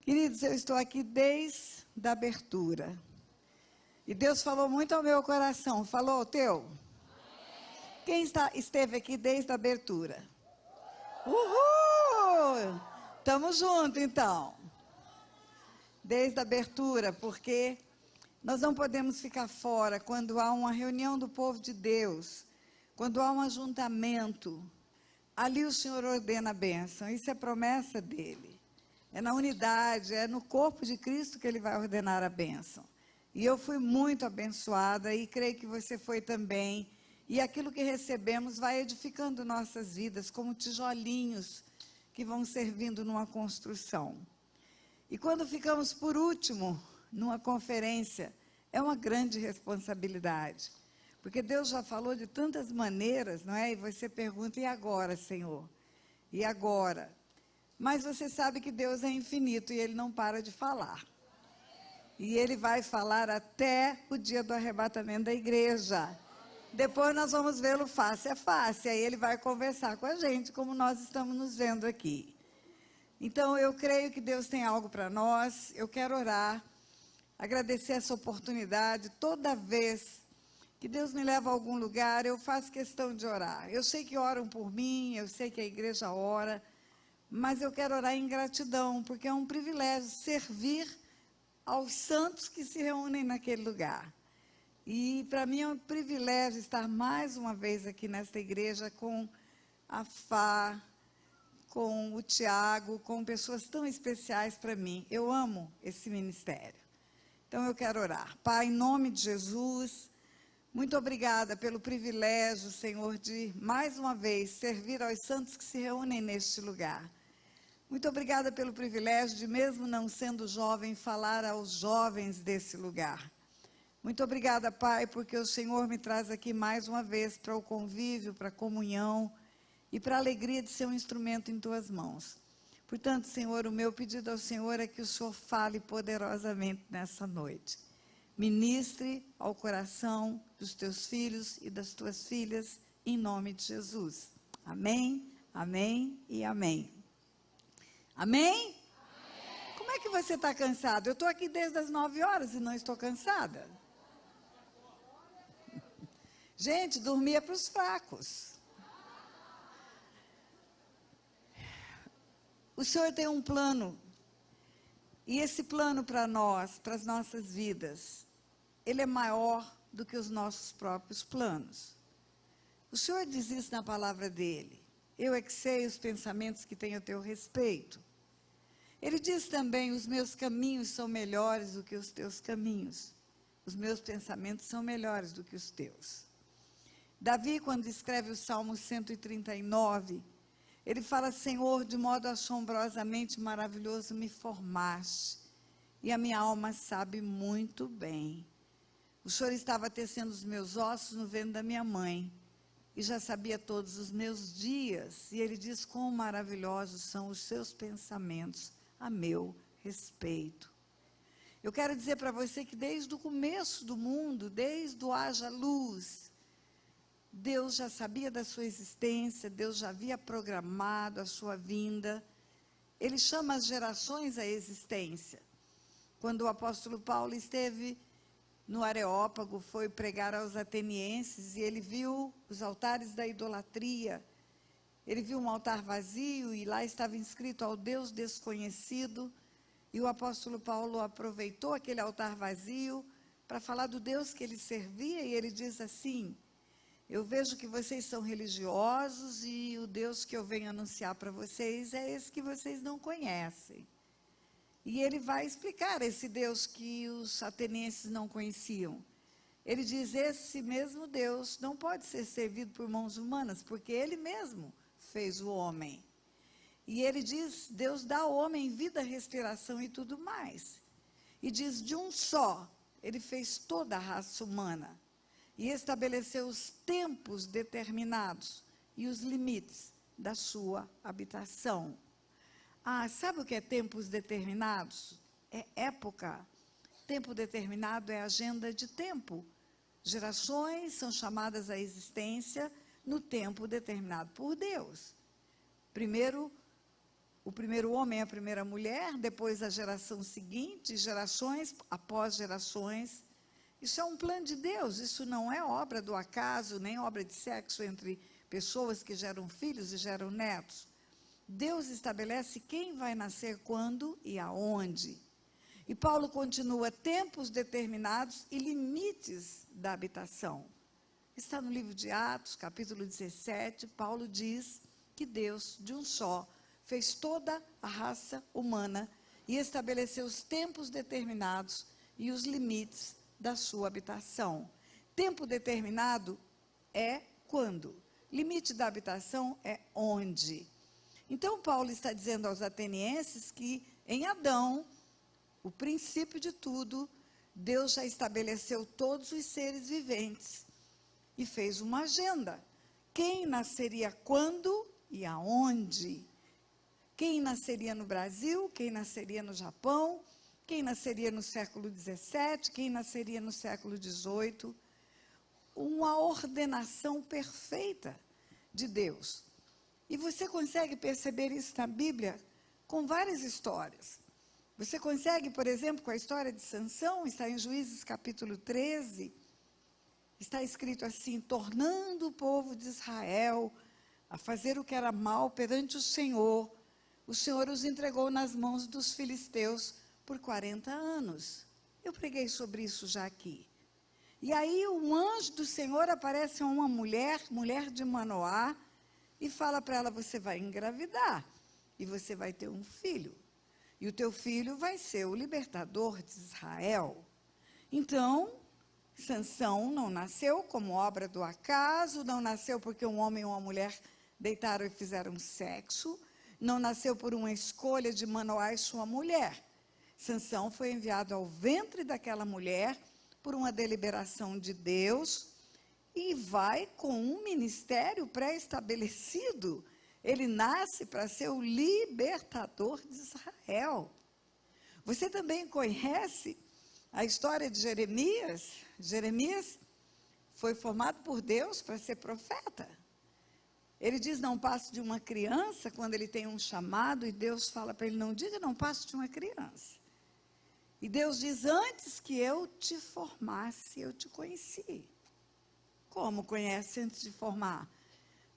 Queridos, eu estou aqui desde a abertura. E Deus falou muito ao meu coração. Falou ao teu? Quem esteve aqui desde a abertura? Uhul! Estamos juntos, então. Desde a abertura, porque nós não podemos ficar fora quando há uma reunião do povo de Deus, quando há um ajuntamento. Ali o Senhor ordena a bênção. Isso é promessa dele. É na unidade, é no corpo de Cristo que ele vai ordenar a bênção. E eu fui muito abençoada e creio que você foi também. E aquilo que recebemos vai edificando nossas vidas como tijolinhos que vão servindo numa construção. E quando ficamos por último numa conferência, é uma grande responsabilidade. Porque Deus já falou de tantas maneiras, não é? E você pergunta, e agora, Senhor? E agora? Mas você sabe que Deus é infinito e Ele não para de falar. E Ele vai falar até o dia do arrebatamento da igreja. Depois nós vamos vê-lo face a face. Aí Ele vai conversar com a gente, como nós estamos nos vendo aqui. Então eu creio que Deus tem algo para nós. Eu quero orar, agradecer essa oportunidade. Toda vez que Deus me leva a algum lugar, eu faço questão de orar. Eu sei que oram por mim, eu sei que a igreja ora. Mas eu quero orar em gratidão, porque é um privilégio servir aos santos que se reúnem naquele lugar. E para mim é um privilégio estar mais uma vez aqui nesta igreja com a Fá, com o Tiago, com pessoas tão especiais para mim. Eu amo esse ministério. Então eu quero orar. Pai, em nome de Jesus, muito obrigada pelo privilégio, Senhor, de mais uma vez servir aos santos que se reúnem neste lugar. Muito obrigada pelo privilégio de, mesmo não sendo jovem, falar aos jovens desse lugar. Muito obrigada, Pai, porque o Senhor me traz aqui mais uma vez para o convívio, para a comunhão e para a alegria de ser um instrumento em Tuas mãos. Portanto, Senhor, o meu pedido ao Senhor é que o Senhor fale poderosamente nessa noite. Ministre ao coração dos Teus filhos e das Tuas filhas, em nome de Jesus. Amém, amém e amém. Amém? Amém? Como é que você está cansado? Eu estou aqui desde as 9 horas e não estou cansada. Gente, dormir é para os fracos. O Senhor tem um plano. E esse plano para nós, para as nossas vidas, ele é maior do que os nossos próprios planos. O Senhor diz isso na palavra dele. Eu é que sei os pensamentos que tenho a teu respeito. Ele diz também, os meus caminhos são melhores do que os teus caminhos. Os meus pensamentos são melhores do que os teus. Davi, quando escreve o Salmo 139, ele fala, Senhor, de modo assombrosamente maravilhoso me formaste, e a minha alma sabe muito bem. O Senhor estava tecendo os meus ossos no ventre da minha mãe, e já sabia todos os meus dias. E ele diz, quão maravilhosos são os seus pensamentos a meu respeito. Eu quero dizer para você que desde o começo do mundo, desde o haja luz, Deus já sabia da sua existência, Deus já havia programado a sua vinda. Ele chama as gerações à existência. Quando o apóstolo Paulo esteve no Areópago, foi pregar aos atenienses, e ele viu os altares da idolatria. Ele viu um altar vazio e lá estava inscrito ao Deus desconhecido. E o apóstolo Paulo aproveitou aquele altar vazio para falar do Deus que ele servia. E ele diz assim, eu vejo que vocês são religiosos e o Deus que eu venho anunciar para vocês é esse que vocês não conhecem. E ele vai explicar esse Deus que os atenienses não conheciam. Ele diz, esse mesmo Deus não pode ser servido por mãos humanas, porque Ele mesmo fez o homem. E ele diz, Deus dá ao homem vida, respiração e tudo mais. E diz, de um só, Ele fez toda a raça humana. E estabeleceu os tempos determinados e os limites da sua habitação. Ah, sabe o que é tempos determinados? É época. Tempo determinado é agenda de tempo. Gerações são chamadas à existência no tempo determinado por Deus. Primeiro, o primeiro homem e a primeira mulher, depois a geração seguinte, gerações após gerações. Isso é um plano de Deus, isso não é obra do acaso, nem obra de sexo entre pessoas que geram filhos e geram netos. Deus estabelece quem vai nascer quando e aonde. E Paulo continua: tempos determinados e limites da habitação. Está no livro de Atos, capítulo 17, Paulo diz que Deus, de um só, fez toda a raça humana e estabeleceu os tempos determinados e os limites da sua habitação. Tempo determinado é quando? Limite da habitação é onde? Então, Paulo está dizendo aos atenienses que, em Adão, o princípio de tudo, Deus já estabeleceu todos os seres viventes e fez uma agenda. Quem nasceria quando e aonde? Quem nasceria no Brasil, quem nasceria no Japão, quem nasceria no século XVII, quem nasceria no século XVIII. Uma ordenação perfeita de Deus. E você consegue perceber isso na Bíblia com várias histórias. Você consegue, por exemplo, com a história de Sansão, está em Juízes capítulo 13, está escrito assim: tornando o povo de Israel a fazer o que era mal perante o Senhor os entregou nas mãos dos filisteus por 40 anos. Eu preguei sobre isso já aqui. E aí um anjo do Senhor aparece a uma mulher de Manoá, e fala para ela: você vai engravidar, e você vai ter um filho. E o teu filho vai ser o libertador de Israel. Então, Sansão não nasceu como obra do acaso, não nasceu porque um homem e uma mulher deitaram e fizeram sexo, não nasceu por uma escolha de Manoá e sua mulher. Sansão foi enviado ao ventre daquela mulher por uma deliberação de Deus e vai com um ministério pré-estabelecido. Ele nasce para ser o libertador de Israel. Você também conhece a história de Jeremias? Jeremias foi formado por Deus para ser profeta. Ele diz: não passo de uma criança, quando ele tem um chamado, e Deus fala para ele: não diga não passo de uma criança. E Deus diz: antes que eu te formasse, eu te conheci. Como conhece antes de formar?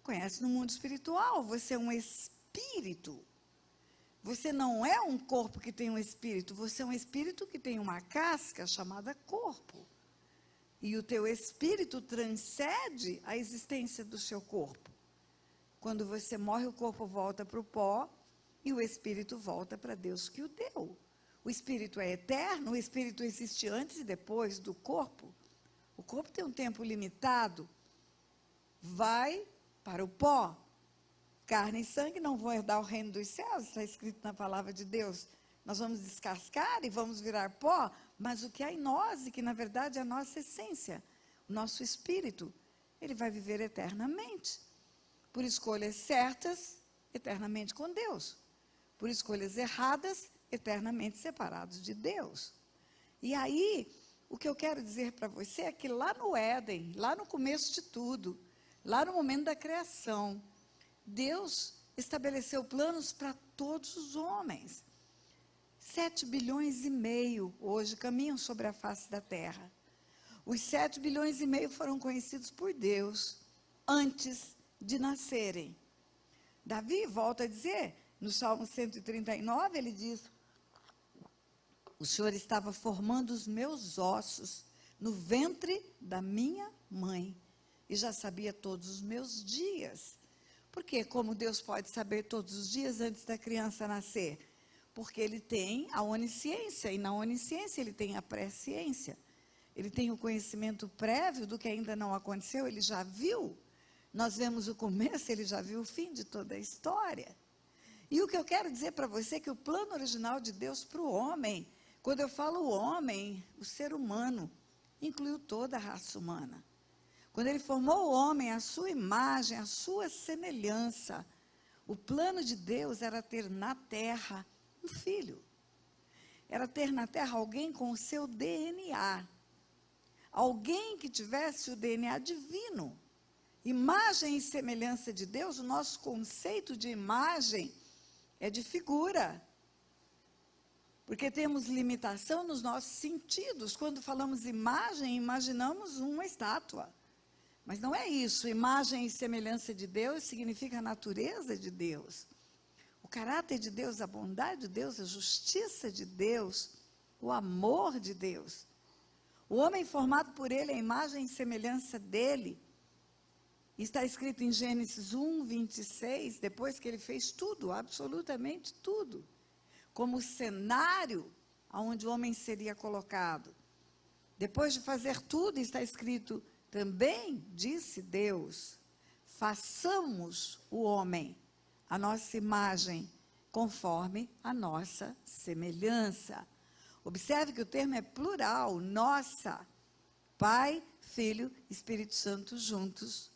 Conhece no mundo espiritual. Você é um espírito. Você não é um corpo que tem um espírito, você é um espírito que tem uma casca chamada corpo. E o teu espírito transcende a existência do seu corpo. Quando você morre, o corpo volta para o pó e o espírito volta para Deus que o deu. O espírito é eterno, o espírito existe antes e depois do corpo. O corpo tem um tempo limitado, vai para o pó. Carne e sangue não vão herdar o reino dos céus, está escrito na palavra de Deus. Nós vamos descascar e vamos virar pó, mas o que há em nós, e que na verdade é a nossa essência, o nosso espírito, ele vai viver eternamente. Por escolhas certas, eternamente com Deus. Por escolhas erradas, eternamente separados de Deus. E aí, o que eu quero dizer para você é que lá no Éden, lá no começo de tudo, lá no momento da criação, Deus estabeleceu planos para todos os homens. 7 bilhões e meio hoje caminham sobre a face da terra. Os 7 bilhões e meio foram conhecidos por Deus antes de nascerem. Davi volta a dizer, no Salmo 139, ele diz: o Senhor estava formando os meus ossos no ventre da minha mãe e já sabia todos os meus dias. Por quê? Como Deus pode saber todos os dias antes da criança nascer? Porque ele tem a onisciência, e na onisciência ele tem a presciência. Ele tem o conhecimento prévio do que ainda não aconteceu, ele já viu. Nós vemos o começo, ele já viu o fim de toda a história. E o que eu quero dizer para você é que o plano original de Deus para o homem, quando eu falo o homem, o ser humano, incluiu toda a raça humana. Quando ele formou o homem à sua imagem, à sua semelhança, o plano de Deus era ter na terra um filho. Era ter na terra alguém com o seu DNA. Alguém que tivesse o DNA divino. Imagem e semelhança de Deus, o nosso conceito de imagem é de figura. Porque temos limitação nos nossos sentidos. Quando falamos imagem, imaginamos uma estátua. Mas não é isso. Imagem e semelhança de Deus significa a natureza de Deus. O caráter de Deus, a bondade de Deus, a justiça de Deus, o amor de Deus. O homem formado por Ele, a imagem e semelhança dEle. Está escrito em Gênesis 1, 26, depois que Ele fez tudo, absolutamente tudo, como cenário aonde o homem seria colocado. Depois de fazer tudo, está escrito, também disse Deus, façamos o homem, a nossa imagem, conforme a nossa semelhança. Observe que o termo é plural, nossa, Pai, Filho, Espírito Santo juntos,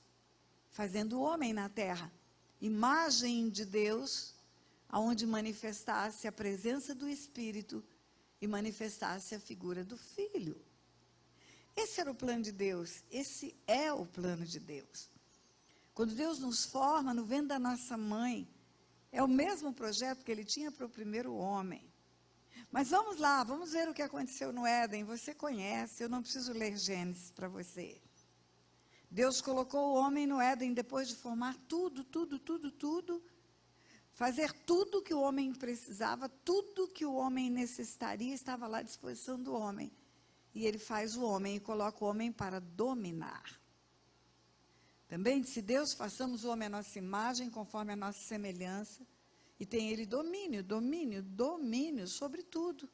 fazendo o homem na terra. Imagem de Deus, aonde manifestasse a presença do Espírito e manifestasse a figura do Filho. Esse era o plano de Deus, esse é o plano de Deus. Quando Deus nos forma no ventre da nossa mãe, é o mesmo projeto que Ele tinha para o primeiro homem. Mas vamos lá, vamos ver o que aconteceu no Éden. Você conhece, eu não preciso ler Gênesis para você. Deus colocou o homem no Éden depois de formar tudo, fazer tudo que o homem precisava, tudo que o homem necessitaria estava lá à disposição do homem. E Ele faz o homem e coloca o homem para dominar. Também disse Deus, façamos o homem à nossa imagem, conforme a nossa semelhança, e tem Ele domínio sobre tudo,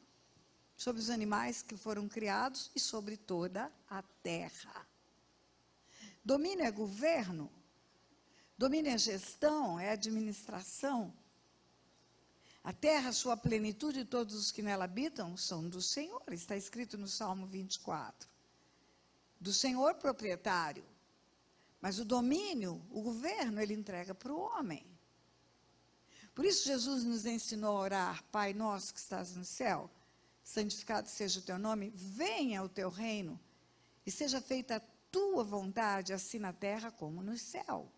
sobre os animais que foram criados e sobre toda a terra. Domínio é governo, domínio é gestão, é administração. A terra, sua plenitude e todos os que nela habitam são do Senhor, está escrito no Salmo 24. Do Senhor proprietário. Mas o domínio, o governo, Ele entrega para o homem. Por isso Jesus nos ensinou a orar, Pai nosso que estás no céu, santificado seja o teu nome, venha o teu reino, e seja feita a tua vontade, assim na terra como no céu.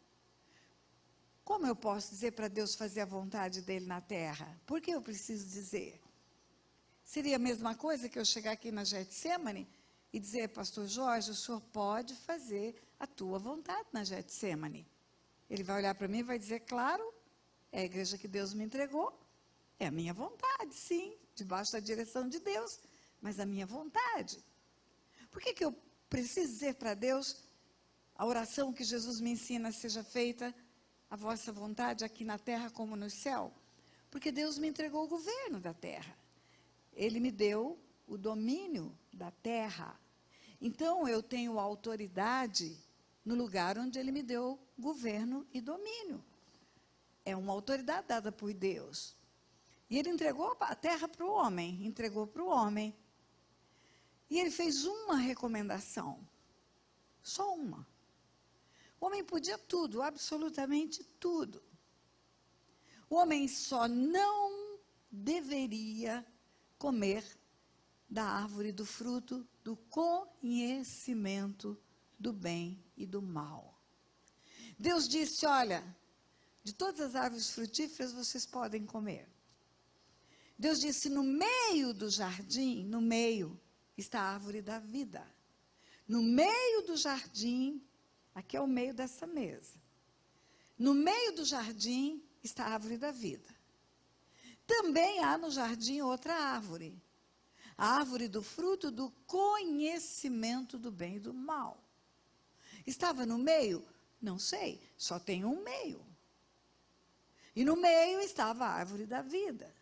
Como eu posso dizer para Deus fazer a vontade dEle na terra? Por que eu preciso dizer? Seria a mesma coisa que eu chegar aqui na Getsemane e dizer, pastor Jorge, o senhor pode fazer a tua vontade na Getsemane. Ele vai olhar para mim e vai dizer, claro, é a igreja que Deus me entregou, é a minha vontade, sim, debaixo da direção de Deus, mas a minha vontade. Por que eu preciso dizer para Deus, a oração que Jesus me ensina seja feita a vossa vontade aqui na terra como no céu? Porque Deus me entregou o governo da terra. Ele me deu o domínio da terra. Então, eu tenho autoridade no lugar onde Ele me deu governo e domínio. É uma autoridade dada por Deus. E Ele entregou a terra para o homem, entregou para o homem. E Ele fez uma recomendação, só uma. O homem podia tudo, absolutamente tudo. O homem só não deveria comer da árvore do fruto do conhecimento do bem e do mal. Deus disse, olha, de todas as árvores frutíferas vocês podem comer. Deus disse, no meio do jardim, no meio, está a árvore da vida. No meio do jardim, aqui é o meio dessa mesa. No meio do jardim está a árvore da vida. Também há no jardim outra árvore. A árvore do fruto do conhecimento do bem e do mal. Estava no meio? Não sei, só tem um meio. E no meio estava a árvore da vida.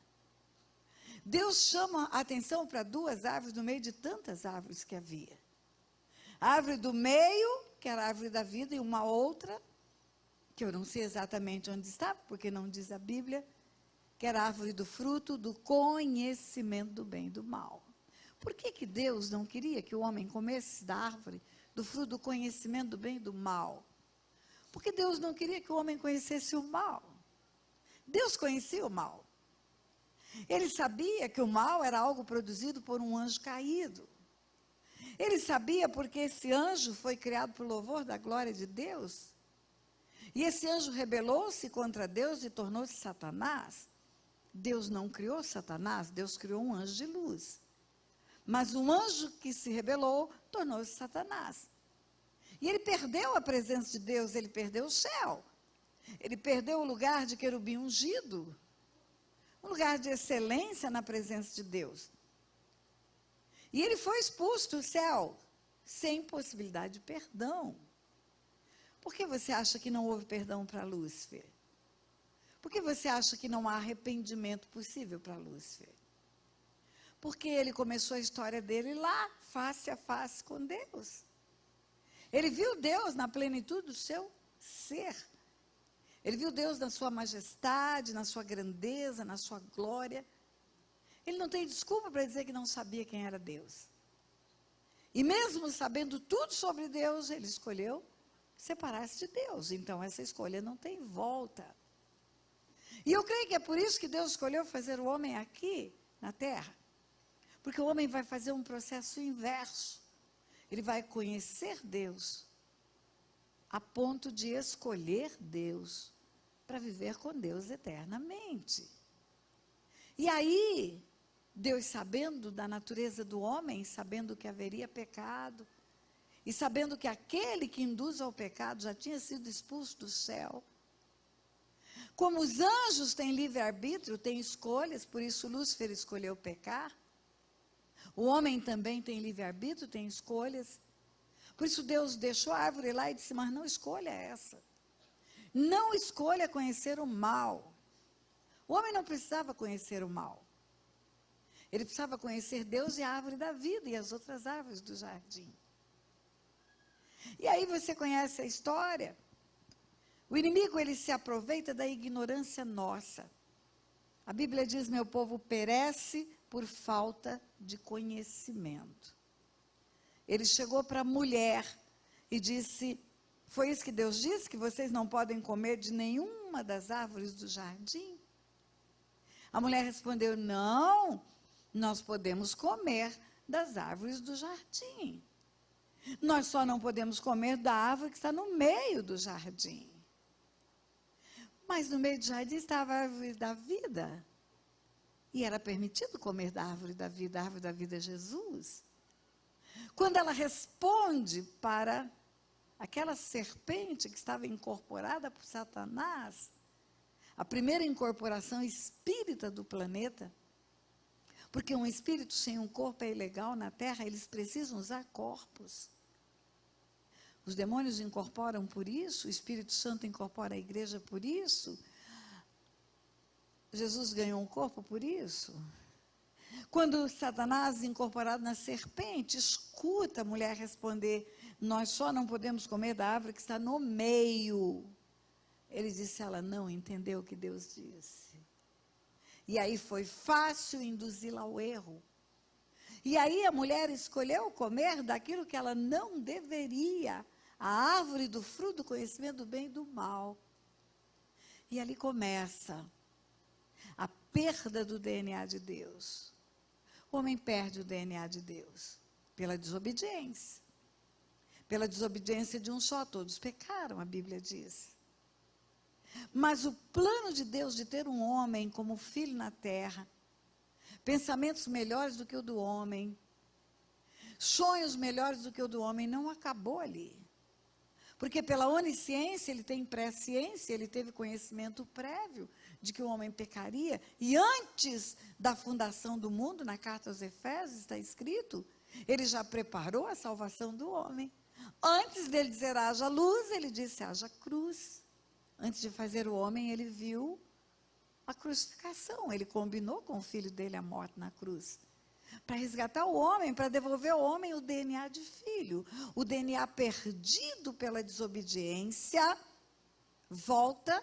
Deus chama a atenção para duas árvores no meio de tantas árvores que havia. A árvore do meio, que era a árvore da vida, e uma outra, que eu não sei exatamente onde estava, porque não diz a Bíblia, que era a árvore do fruto do conhecimento do bem e do mal. Por que Deus não queria que o homem comesse da árvore do fruto do conhecimento do bem e do mal? Porque Deus não queria que o homem conhecesse o mal. Deus conhecia o mal. Ele sabia que o mal era algo produzido por um anjo caído. Ele sabia porque esse anjo foi criado por louvor da glória de Deus. E esse anjo rebelou-se contra Deus e tornou-se Satanás. Deus não criou Satanás, Deus criou um anjo de luz. Mas um anjo que se rebelou tornou-se Satanás. E ele perdeu a presença de Deus, ele perdeu o céu. Ele perdeu o lugar de querubim ungido. Um lugar de excelência na presença de Deus. E ele foi expulso do céu, sem possibilidade de perdão. Por que você acha que não houve perdão para Lúcifer? Por que você acha que não há arrependimento possível para Lúcifer? Porque ele começou a história dele lá, face a face com Deus. Ele viu Deus na plenitude do seu ser. Ele viu Deus na sua majestade, na sua grandeza, na sua glória. Ele não tem desculpa para dizer que não sabia quem era Deus. E mesmo sabendo tudo sobre Deus, ele escolheu separar-se de Deus. Então, essa escolha não tem volta. E eu creio que é por isso que Deus escolheu fazer o homem aqui, na terra. Porque o homem vai fazer um processo inverso. Ele vai conhecer Deus, a ponto de escolher Deus, para viver com Deus eternamente. E aí, Deus, sabendo da natureza do homem, sabendo que haveria pecado, e sabendo que aquele que induz ao pecado já tinha sido expulso do céu, como os anjos têm livre-arbítrio, têm escolhas, por isso Lúcifer escolheu pecar, o homem também tem livre-arbítrio, tem escolhas, por isso Deus deixou a árvore lá e disse, mas não escolha essa. Não escolha conhecer o mal. O homem não precisava conhecer o mal. Ele precisava conhecer Deus e a árvore da vida e as outras árvores do jardim. E aí você conhece a história. O inimigo, ele se aproveita da ignorância nossa. A Bíblia diz, meu povo perece por falta de conhecimento. Ele chegou para a mulher e disse, foi isso que Deus disse, que vocês não podem comer de nenhuma das árvores do jardim? A mulher respondeu, não, nós podemos comer das árvores do jardim. Nós só não podemos comer da árvore que está no meio do jardim. Mas no meio do jardim estava a árvore da vida. E era permitido comer da árvore da vida. A árvore da vida é Jesus. Quando ela responde para aquela serpente que estava incorporada por Satanás, a primeira incorporação espírita do planeta, porque um espírito sem um corpo é ilegal na Terra, eles precisam usar corpos. Os demônios incorporam por isso, o Espírito Santo incorpora a igreja por isso. Jesus ganhou um corpo por isso. Quando Satanás, incorporado na serpente, escuta a mulher responder, nós só não podemos comer da árvore que está no meio. Ele disse, ela não entendeu o que Deus disse. E aí foi fácil induzi-la ao erro. E aí a mulher escolheu comer daquilo que ela não deveria, a árvore do fruto do conhecimento do bem e do mal. E ali começa a perda do DNA de Deus. O homem perde o DNA de Deus pela desobediência. Pela desobediência de um só, todos pecaram, a Bíblia diz. Mas o plano de Deus de ter um homem como filho na terra, pensamentos melhores do que o do homem, sonhos melhores do que o do homem, não acabou ali. Porque pela onisciência, ele tem presciência, ele teve conhecimento prévio de que o homem pecaria. E antes da fundação do mundo, na carta aos Efésios, está escrito, ele já preparou a salvação do homem. Antes dele dizer haja luz, ele disse haja cruz. Antes de fazer o homem, ele viu a crucificação. Ele combinou com o filho dele a morte na cruz. Para resgatar o homem, para devolver ao homem o DNA de filho. O DNA perdido pela desobediência, volta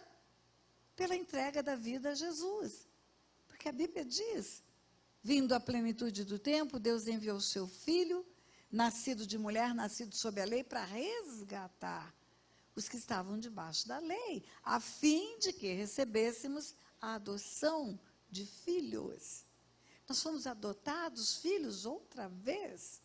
pela entrega da vida a Jesus. Porque a Bíblia diz, vindo à plenitude do tempo, Deus enviou o seu filho, nascido de mulher, nascido sob a lei, para resgatar os que estavam debaixo da lei, a fim de que recebêssemos a adoção de filhos. Nós fomos adotados filhos outra vez.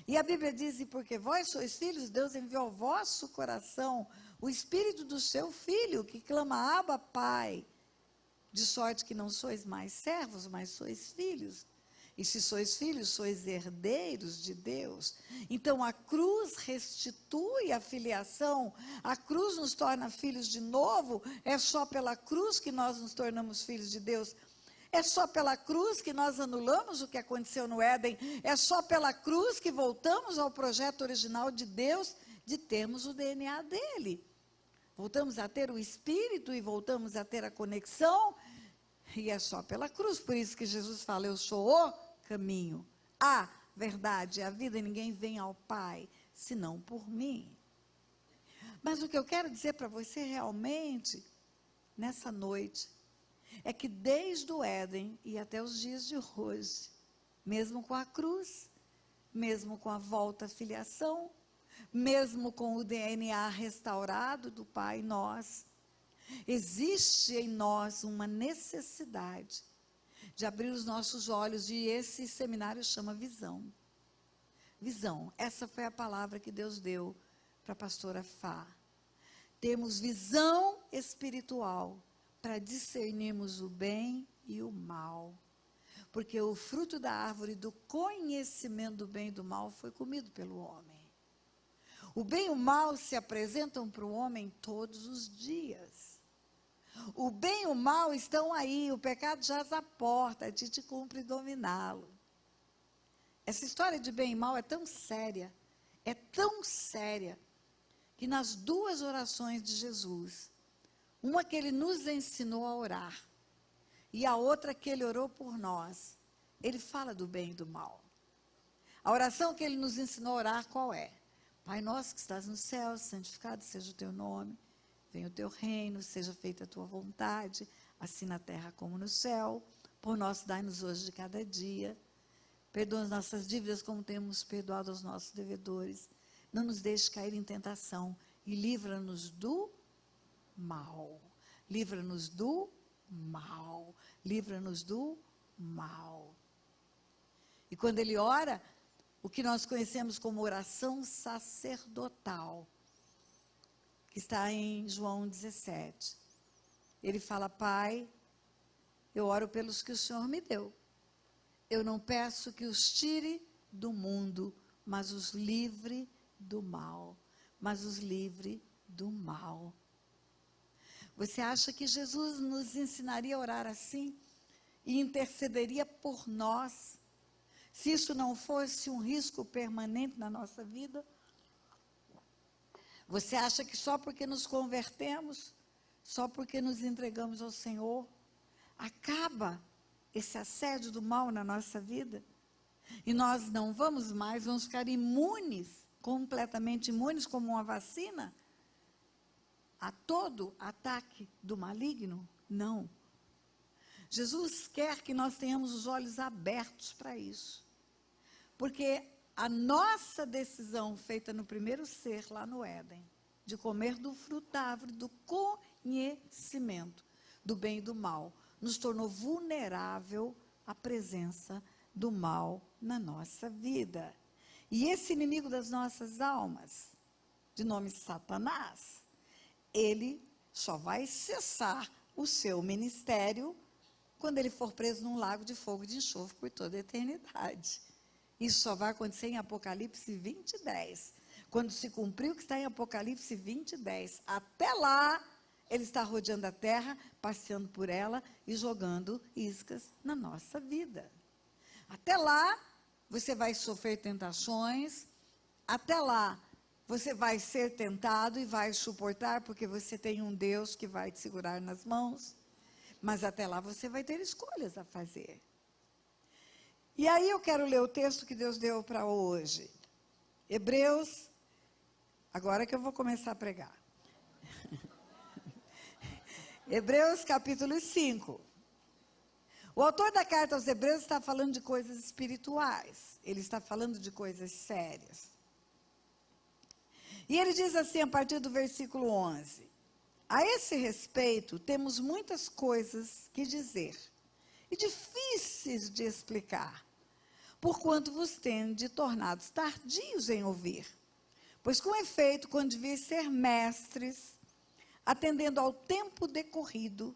E a Bíblia diz, e porque vós sois filhos, Deus enviou ao vosso coração o Espírito do seu Filho, que clama, Abba, Pai. de sorte que não sois mais servos, mas sois filhos. E se sois filhos, sois herdeiros de Deus. Então, a cruz restitui a filiação, a cruz nos torna filhos de novo, é só pela cruz que nós nos tornamos filhos de Deus. É só pela cruz que nós anulamos o que aconteceu no Éden, é só pela cruz que voltamos ao projeto original de Deus, de termos o DNA dele. Voltamos a ter o Espírito e voltamos a ter a conexão, e é só pela cruz. Por isso que Jesus fala, eu sou o caminho, a verdade, a vida, e ninguém vem ao Pai, senão por mim. Mas o que eu quero dizer para você realmente, nessa noite, é que desde o Éden e até os dias de hoje, mesmo com a cruz, mesmo com a volta à filiação, mesmo com o DNA restaurado do Pai em nós, existe em nós uma necessidade de abrir os nossos olhos, e esse seminário chama visão. Visão, essa foi a palavra que Deus deu para a pastora Fá. Temos visão espiritual para discernirmos o bem e o mal. Porque o fruto da árvore do conhecimento do bem e do mal foi comido pelo homem. O bem e o mal se apresentam para o homem todos os dias. O bem e o mal estão aí, o pecado jaz à porta, a ti te cumpre dominá-lo. Essa história de bem e mal é tão séria, que nas duas orações de Jesus, uma que ele nos ensinou a orar, e a outra que ele orou por nós, ele fala do bem e do mal. A oração que ele nos ensinou a orar, qual é? Pai nosso que estás no céu, santificado seja o teu nome, venha o teu reino, seja feita a tua vontade, assim na terra como no céu. Por nós dai-nos hoje de cada dia. Perdoa as nossas dívidas como temos perdoado aos nossos devedores. Não nos deixe cair em tentação e livra-nos do mal. Livra-nos do mal. Livra-nos do mal. E quando ele ora, o que nós conhecemos como oração sacerdotal, que está em João 17. Ele fala, Pai, eu oro pelos que o Senhor me deu. Eu não peço que os tire do mundo, mas os livre do mal. Mas os livre do mal. Você acha que Jesus nos ensinaria a orar assim? E intercederia por nós? Se isso não fosse um risco permanente na nossa vida? Você acha que só porque nos convertemos, só porque nos entregamos ao Senhor, acaba esse assédio do mal na nossa vida? E nós não vamos mais, vamos ficar imunes, completamente imunes, como uma vacina, a todo ataque do maligno? Não. Jesus quer que nós tenhamos os olhos abertos para isso. Porque a nossa decisão feita no primeiro ser, lá no Éden, de comer do fruto da árvore do conhecimento do bem e do mal, nos tornou vulnerável à presença do mal na nossa vida. E esse inimigo das nossas almas, de nome Satanás, ele só vai cessar o seu ministério quando ele for preso num lago de fogo e de enxofre por toda a eternidade. Isso só vai acontecer em Apocalipse 20:10. Quando se cumprir o que está em Apocalipse 20:10. Até lá, ele está rodeando a terra, passeando por ela e jogando iscas na nossa vida. Até lá, você vai sofrer tentações. Até lá, você vai ser tentado e vai suportar, porque você tem um Deus que vai te segurar nas mãos. Mas até lá, você vai ter escolhas a fazer. E aí eu quero ler o texto que Deus deu para hoje. Hebreus, agora que eu vou começar a pregar. Hebreus capítulo 5. O autor da carta aos Hebreus está falando de coisas espirituais. Ele está falando de coisas sérias. E ele diz assim, a partir do versículo 11. A esse respeito, temos muitas coisas que dizer, e difíceis de explicar, porquanto vos tende tornados tardios em ouvir. Pois, com efeito, quando devias ser mestres, atendendo ao tempo decorrido,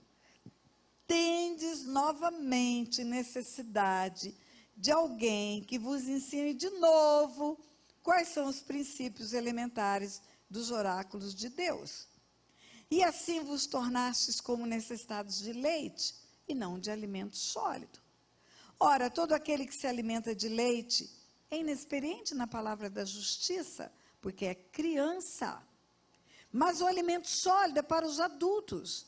tendes novamente necessidade de alguém que vos ensine de novo quais são os princípios elementares dos oráculos de Deus. E assim vos tornastes como necessitados de leite, e não de alimento sólido. Ora, todo aquele que se alimenta de leite é inexperiente na palavra da justiça, porque é criança. Mas o alimento sólido é para os adultos,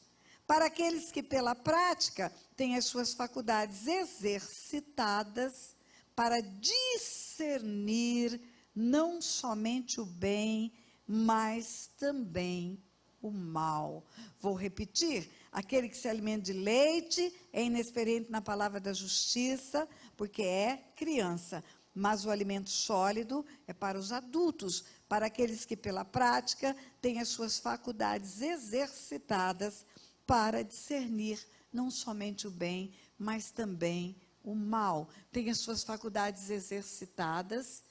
para aqueles que pela prática têm as suas faculdades exercitadas para discernir não somente o bem, mas também o mal. Vou repetir: aquele que se alimenta de leite é inexperiente na palavra da justiça, porque é criança. Mas o alimento sólido é para os adultos, para aqueles que pela prática têm as suas faculdades exercitadas para discernir não somente o bem, mas também o mal. Tem as suas faculdades exercitadas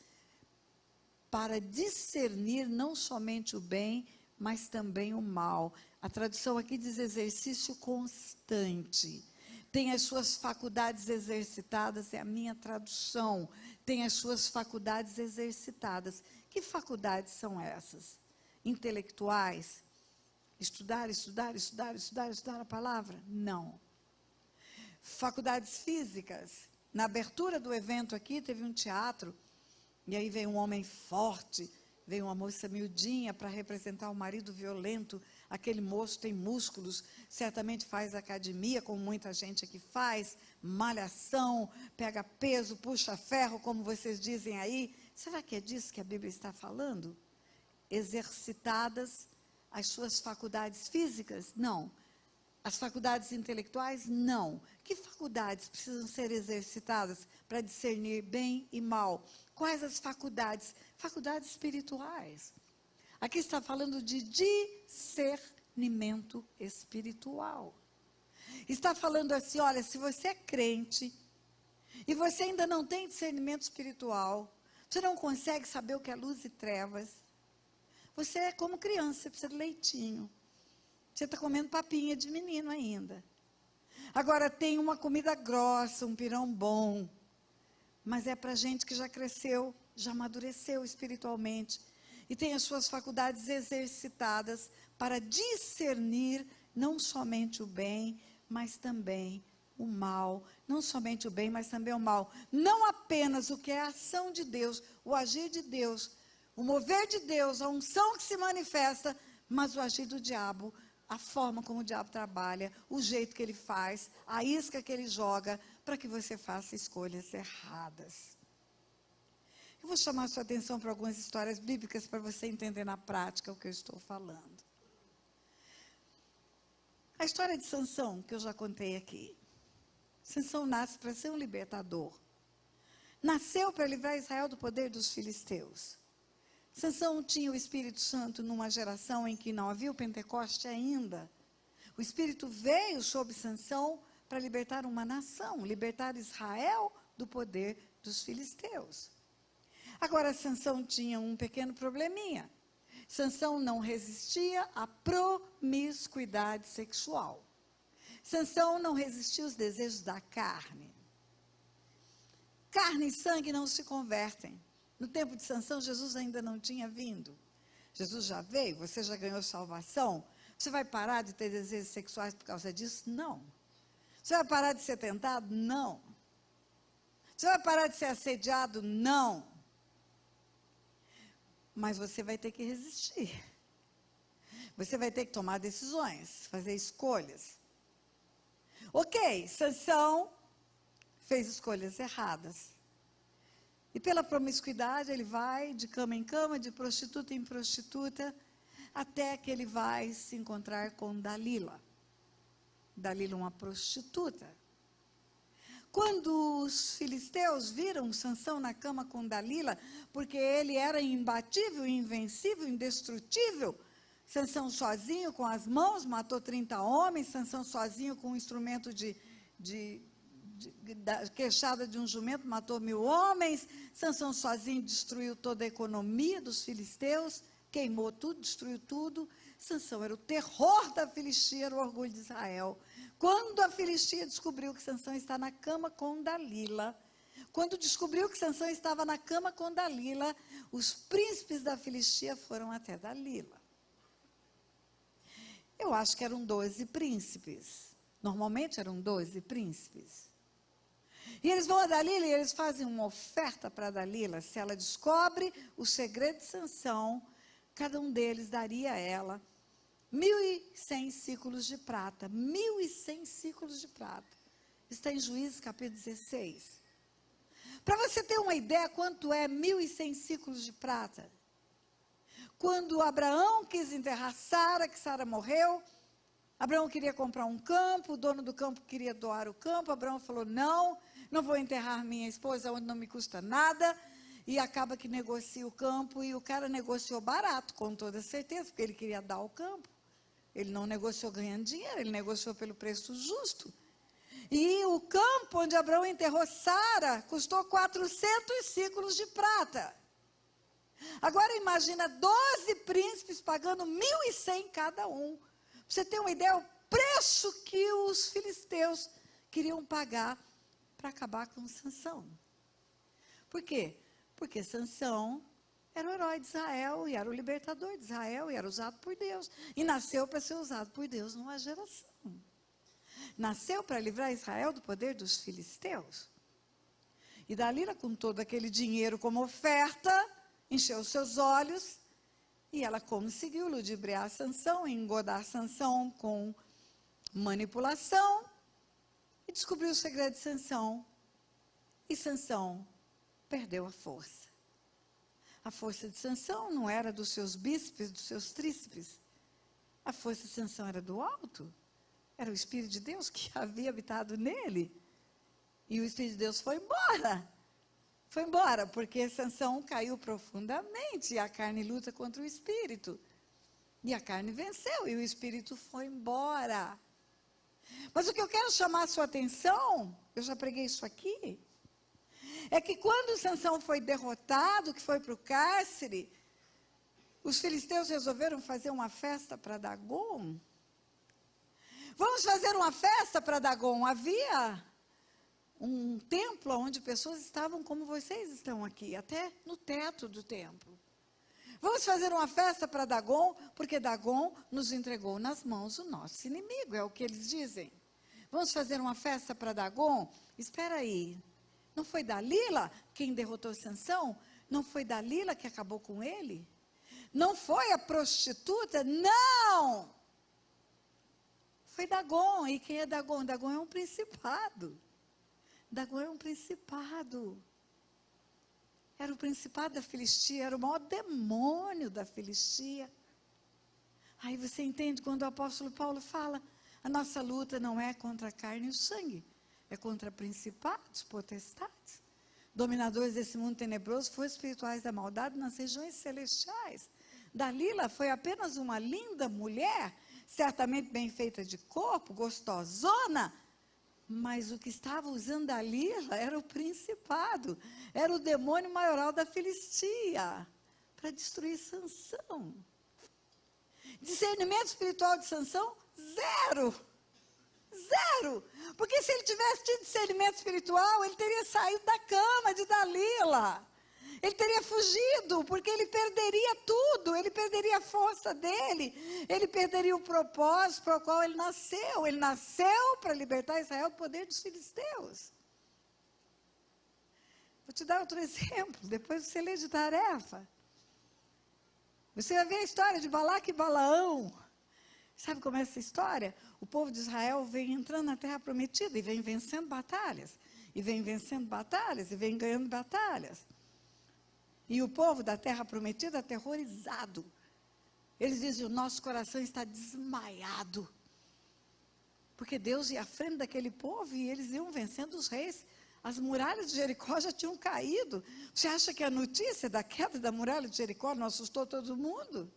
para discernir não somente o bem, mas também o mal. A tradução aqui diz exercício constante. Tem as suas faculdades exercitadas, é a minha tradução. Tem as suas faculdades exercitadas. Que faculdades são essas? Intelectuais? Estudar a palavra? Não. Faculdades físicas. Na abertura do evento aqui, teve um teatro, e aí veio um homem forte, veio uma moça miudinha para representar o marido violento. Aquele moço tem músculos, certamente faz academia, como muita gente aqui faz, malhação, pega peso, puxa ferro, como vocês dizem aí. Será que é disso que a Bíblia está falando? Exercitadas as suas faculdades físicas? Não. As faculdades intelectuais? Não. Que faculdades precisam ser exercitadas para discernir bem e mal? Quais as faculdades? Faculdades espirituais. Aqui está falando de discernimento espiritual. Está falando assim, olha, se você é crente e você ainda não tem discernimento espiritual, você não consegue saber o que é luz e trevas, você é como criança, você precisa de leitinho. Você está comendo papinha de menino ainda. Agora tem uma comida grossa, um pirão bom, mas é para gente que já cresceu, já amadureceu espiritualmente e tem as suas faculdades exercitadas para discernir não somente o bem, mas também o mal. Não somente o bem, mas também o mal. Não apenas o que é a ação de Deus, o agir de Deus, o mover de Deus, a unção que se manifesta, mas o agir do diabo, a forma como o diabo trabalha, o jeito que ele faz, a isca que ele joga, para que você faça escolhas erradas. Eu vou chamar a sua atenção para algumas histórias bíblicas para você entender na prática o que eu estou falando. A história de Sansão, que eu já contei aqui. Sansão nasce para ser um libertador. Nasceu para livrar Israel do poder dos filisteus. Sansão tinha o Espírito Santo numa geração em que não havia o Pentecoste ainda. O Espírito veio sobre Sansão para libertar uma nação, libertar Israel do poder dos filisteus. Agora, Sansão tinha um pequeno probleminha. Sansão não resistia à promiscuidade sexual. Sansão não resistia aos desejos da carne. Carne e sangue não se convertem. No tempo de Sansão, Jesus ainda não tinha vindo. Jesus já veio, você já ganhou salvação. Você vai parar de ter desejos sexuais por causa disso? Não. Você vai parar de ser tentado? Não. Você vai parar de ser assediado? Não. Mas você vai ter que resistir. Você vai ter que tomar decisões, fazer escolhas. Ok, Sansão fez escolhas erradas. E pela promiscuidade, ele vai de cama em cama, de prostituta em prostituta, até que ele vai se encontrar com Dalila. Dalila, uma prostituta. Quando os filisteus viram Sansão na cama com Dalila, porque ele era imbatível, invencível, indestrutível, Sansão sozinho com as mãos matou 30 homens, Sansão sozinho com um instrumento da queixada de um jumento matou 1000 homens, Sansão sozinho destruiu toda a economia dos filisteus, queimou tudo, destruiu tudo. Sansão era o terror da Filistia, era o orgulho de Israel. Quando a Filistia descobriu que Sansão está na cama com Dalila, quando descobriu que Sansão estava na cama com Dalila, os príncipes da Filistia foram até Dalila. Eu acho que eram 12 príncipes. Normalmente eram 12 príncipes. E eles vão a Dalila e eles fazem uma oferta para Dalila. Se ela descobre o segredo de Sansão, cada um deles daria a ela 1.100 ciclos de prata. 1.100 ciclos de prata. Está em Juízes capítulo 16. Para você ter uma ideia quanto é 1.100 ciclos de prata. Quando Abraão quis enterrar Sara, que Sara morreu, Abraão queria comprar um campo, o dono do campo queria doar o campo, Abraão falou, não vou enterrar minha esposa onde não me custa nada, e acaba que negocia o campo, e o cara negociou barato, com toda certeza, porque ele queria dar o campo. Ele não negociou ganhando dinheiro, ele negociou pelo preço justo. E o campo onde Abraão enterrou Sara custou 400 ciclos de prata. Agora imagina 12 príncipes pagando 1.100 cada um. Pra você ter uma ideia, o preço que os filisteus queriam pagar para acabar com Sansão. Por quê? Porque Sansão era o herói de Israel, e era o libertador de Israel, e era usado por Deus. E nasceu para ser usado por Deus numa geração. Nasceu para livrar Israel do poder dos filisteus. E Dalila, com todo aquele dinheiro como oferta, encheu seus olhos, e ela conseguiu ludibriar Sansão, engodar Sansão com manipulação, e descobriu o segredo de Sansão. E Sansão perdeu a força. A força de Sansão não era dos seus bíceps, dos seus tríceps. A força de Sansão era do alto. Era o Espírito de Deus que havia habitado nele. E o Espírito de Deus foi embora. Foi embora, porque Sansão caiu profundamente, e a carne luta contra o Espírito. E a carne venceu, e o Espírito foi embora. Mas o que eu quero chamar a sua atenção, eu já preguei isso aqui, é que quando Sansão foi derrotado, que foi para o cárcere, os filisteus resolveram fazer uma festa para Dagon. Vamos fazer uma festa para Dagon. Havia um templo onde pessoas estavam como vocês estão aqui, até no teto do templo. Vamos fazer uma festa para Dagon, porque Dagon nos entregou nas mãos o nosso inimigo, é o que eles dizem. Vamos fazer uma festa para Dagon? Espera aí, não foi Dalila quem derrotou Sansão? Não foi Dalila que acabou com ele? Não foi a prostituta? Não! Foi Dagon. E quem é Dagon? Dagon é um principado. Dagon é um principado. Era o principado da Filistia, era o maior demônio da Filistia. Aí você entende quando o apóstolo Paulo fala, a nossa luta não é contra a carne e o sangue, é contra principados, potestades, dominadores desse mundo tenebroso, forças espirituais da maldade nas regiões celestiais. Dalila foi apenas uma linda mulher, certamente bem feita de corpo, gostosona, mas o que estava usando Dalila era o principado, era o demônio maioral da Filistia, para destruir Sansão. Discernimento espiritual de Sansão, zero. Zero. Porque se ele tivesse tido discernimento espiritual, ele teria saído da cama de Dalila. Ele teria fugido, porque ele perderia tudo, ele perderia a força dele, ele perderia o propósito para o qual ele nasceu. Ele nasceu para libertar Israel do poder dos filisteus. Vou te dar outro exemplo, depois você lê de Tarefa. Você vai ver a história de Balaque e Balaão. Sabe como é essa história? O povo de Israel vem entrando na terra prometida e vem vencendo batalhas, e vem vencendo batalhas, e vem ganhando batalhas. E o povo da terra prometida aterrorizado. Eles dizem, o nosso coração está desmaiado. Porque Deus ia à frente daquele povo e eles iam vencendo os reis. As muralhas de Jericó já tinham caído. Você acha que a notícia da queda da muralha de Jericó não assustou todo mundo?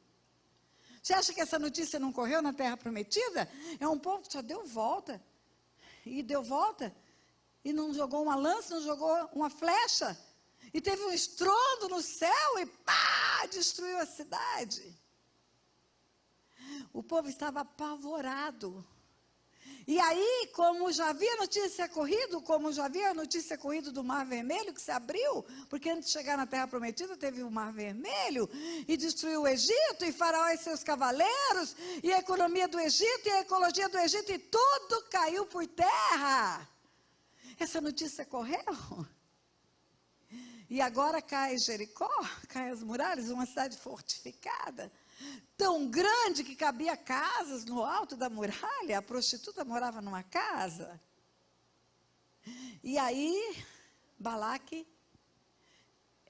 Você acha que essa notícia não correu na terra prometida? É um povo que só deu volta. E deu volta. E não jogou uma lança, não jogou uma flecha. E teve um estrondo no céu e pá, destruiu a cidade. O povo estava apavorado. E aí, como já havia notícia corrido, do Mar Vermelho, que se abriu, porque antes de chegar na Terra Prometida, teve o Mar Vermelho, e destruiu o Egito, e Faraó e seus cavaleiros, e a economia do Egito, e a ecologia do Egito, e tudo caiu por terra. Essa notícia correu. E agora cai Jericó, cai as muralhas, uma cidade fortificada, tão grande que cabia casas no alto da muralha. A prostituta morava numa casa. E aí, Balaque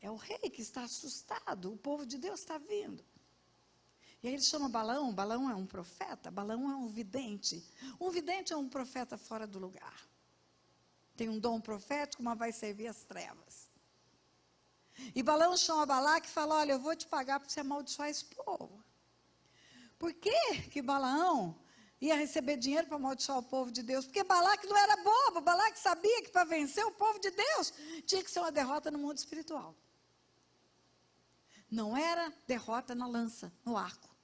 é o rei que está assustado, o povo de Deus está vindo. E aí ele chama Balaão. Balaão é um profeta, Balaão é um vidente. Um vidente é um profeta fora do lugar. Tem um dom profético, mas vai servir as trevas. E Balaão chama Balaque e fala: olha, eu vou te pagar para você amaldiçoar esse povo. Por que Balaão ia receber dinheiro para amaldiçoar o povo de Deus? Porque Balaque não era bobo. Balaque sabia que para vencer o povo de Deus tinha que ser uma derrota no mundo espiritual. Não era derrota na lança, no arco.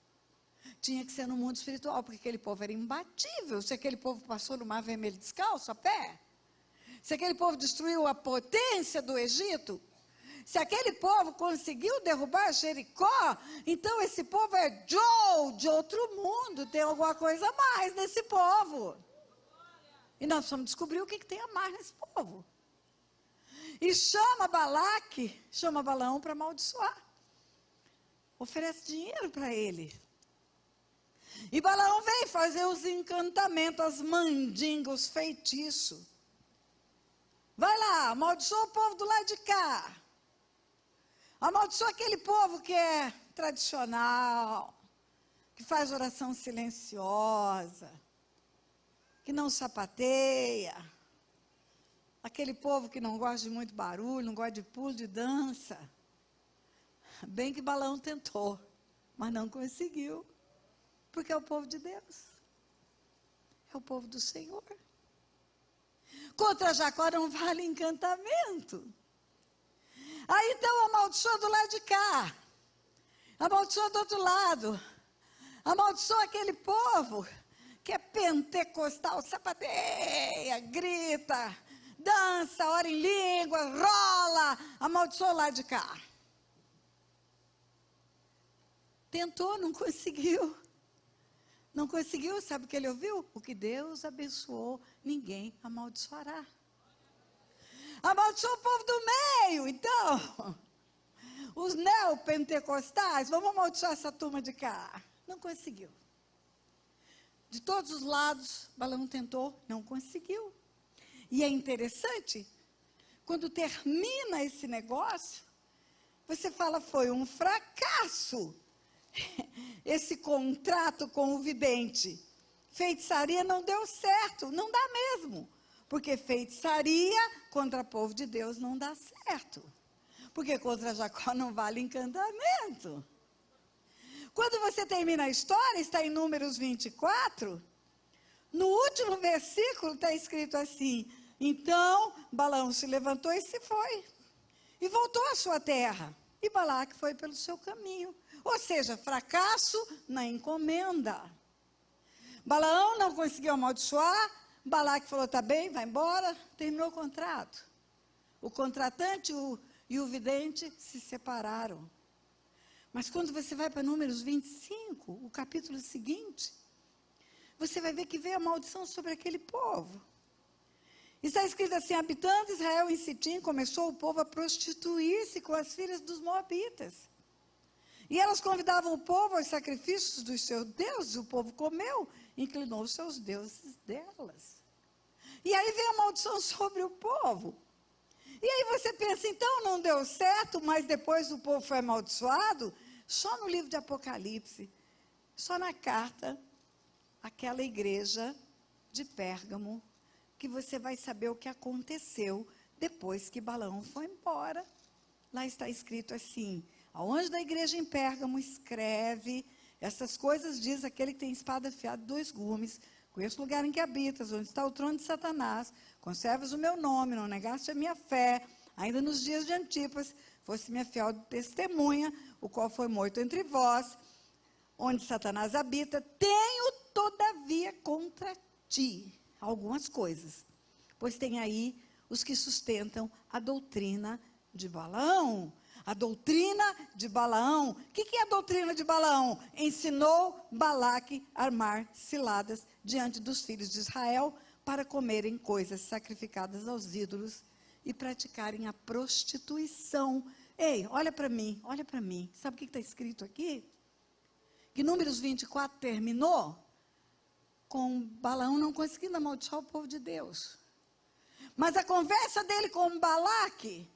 Tinha que ser no mundo espiritual, porque aquele povo era imbatível. Se aquele povo passou no Mar Vermelho descalço, a pé, se aquele povo destruiu a potência do Egito, se aquele povo conseguiu derrubar Jericó, então esse povo é de outro mundo. Tem alguma coisa a mais nesse povo. E nós vamos descobrir o que tem a mais nesse povo. E chama Balaque, chama Balaão para amaldiçoar. Oferece dinheiro para ele. E Balaão vem fazer os encantamentos, as mandingas, os feitiços. Vai lá, amaldiçoa o povo do lado de cá. Amaldiçoa aquele povo que é tradicional, que faz oração silenciosa, que não sapateia, aquele povo que não gosta de muito barulho, não gosta de pulo, de dança. Bem que Balaão tentou, mas não conseguiu, porque é o povo de Deus, é o povo do Senhor. Contra Jacó não vale encantamento. Aí então amaldiçoa do lado de cá, amaldiçoa do outro lado, amaldiçoa aquele povo que é pentecostal, sapateia, grita, dança, ora em língua, rola, amaldiçoa o lado de cá. Tentou, não conseguiu. Não conseguiu, sabe o que ele ouviu? O que Deus abençoou, ninguém amaldiçoará. Amaldiçoa o povo do meio, então. Os neopentecostais, vamos amaldiçoar essa turma de cá. Não conseguiu. De todos os lados, Balaão tentou, não conseguiu. E é interessante, quando termina esse negócio, você fala, foi um fracasso esse contrato com o vidente. Feitiçaria não deu certo, não dá mesmo. Porque feitiçaria contra o povo de Deus não dá certo. Porque contra Jacó não vale encantamento. Quando você termina a história, está em Números 24, no último versículo está escrito assim: então Balaão se levantou e se foi, e voltou à sua terra, e Balaque foi pelo seu caminho. Ou seja, fracasso na encomenda. Balaão não conseguiu amaldiçoar, Balaque falou, tá bem, vai embora, terminou o contrato. O contratante e o vidente se separaram. Mas quando você vai para Números 25, o capítulo seguinte, você vai ver que veio a maldição sobre aquele povo. Está escrito assim: habitando Israel em Sitim, começou o povo a prostituir-se com as filhas dos moabitas. E elas convidavam o povo aos sacrifícios dos seus deuses, o povo comeu, inclinou os seus deuses delas. E aí veio a maldição sobre o povo. E aí você pensa, então não deu certo, mas depois o povo foi amaldiçoado? Só no livro de Apocalipse, só na carta àquela igreja de Pérgamo, que você vai saber o que aconteceu depois que Balaão foi embora. Lá está escrito assim: ao anjo da igreja em Pérgamo escreve, essas coisas diz aquele que tem espada afiada de 2 gumes, conheço o lugar em que habitas, onde está o trono de Satanás, conservas o meu nome, não negaste a minha fé, ainda nos dias de Antipas, fosse minha fiel testemunha, o qual foi morto entre vós, onde Satanás habita, tenho todavia contra ti. algumas coisas. Pois tem aí os que sustentam a doutrina de Balaão. A doutrina de Balaão. O que é a doutrina de Balaão? Ensinou Balaque a armar ciladas diante dos filhos de Israel para comerem coisas sacrificadas aos ídolos e praticarem a prostituição. Ei, olha para mim, olha para mim. Sabe o que está escrito aqui? Que Números 24 terminou com Balaão não conseguindo amaldiçoar o povo de Deus. Mas a conversa dele com Balaque,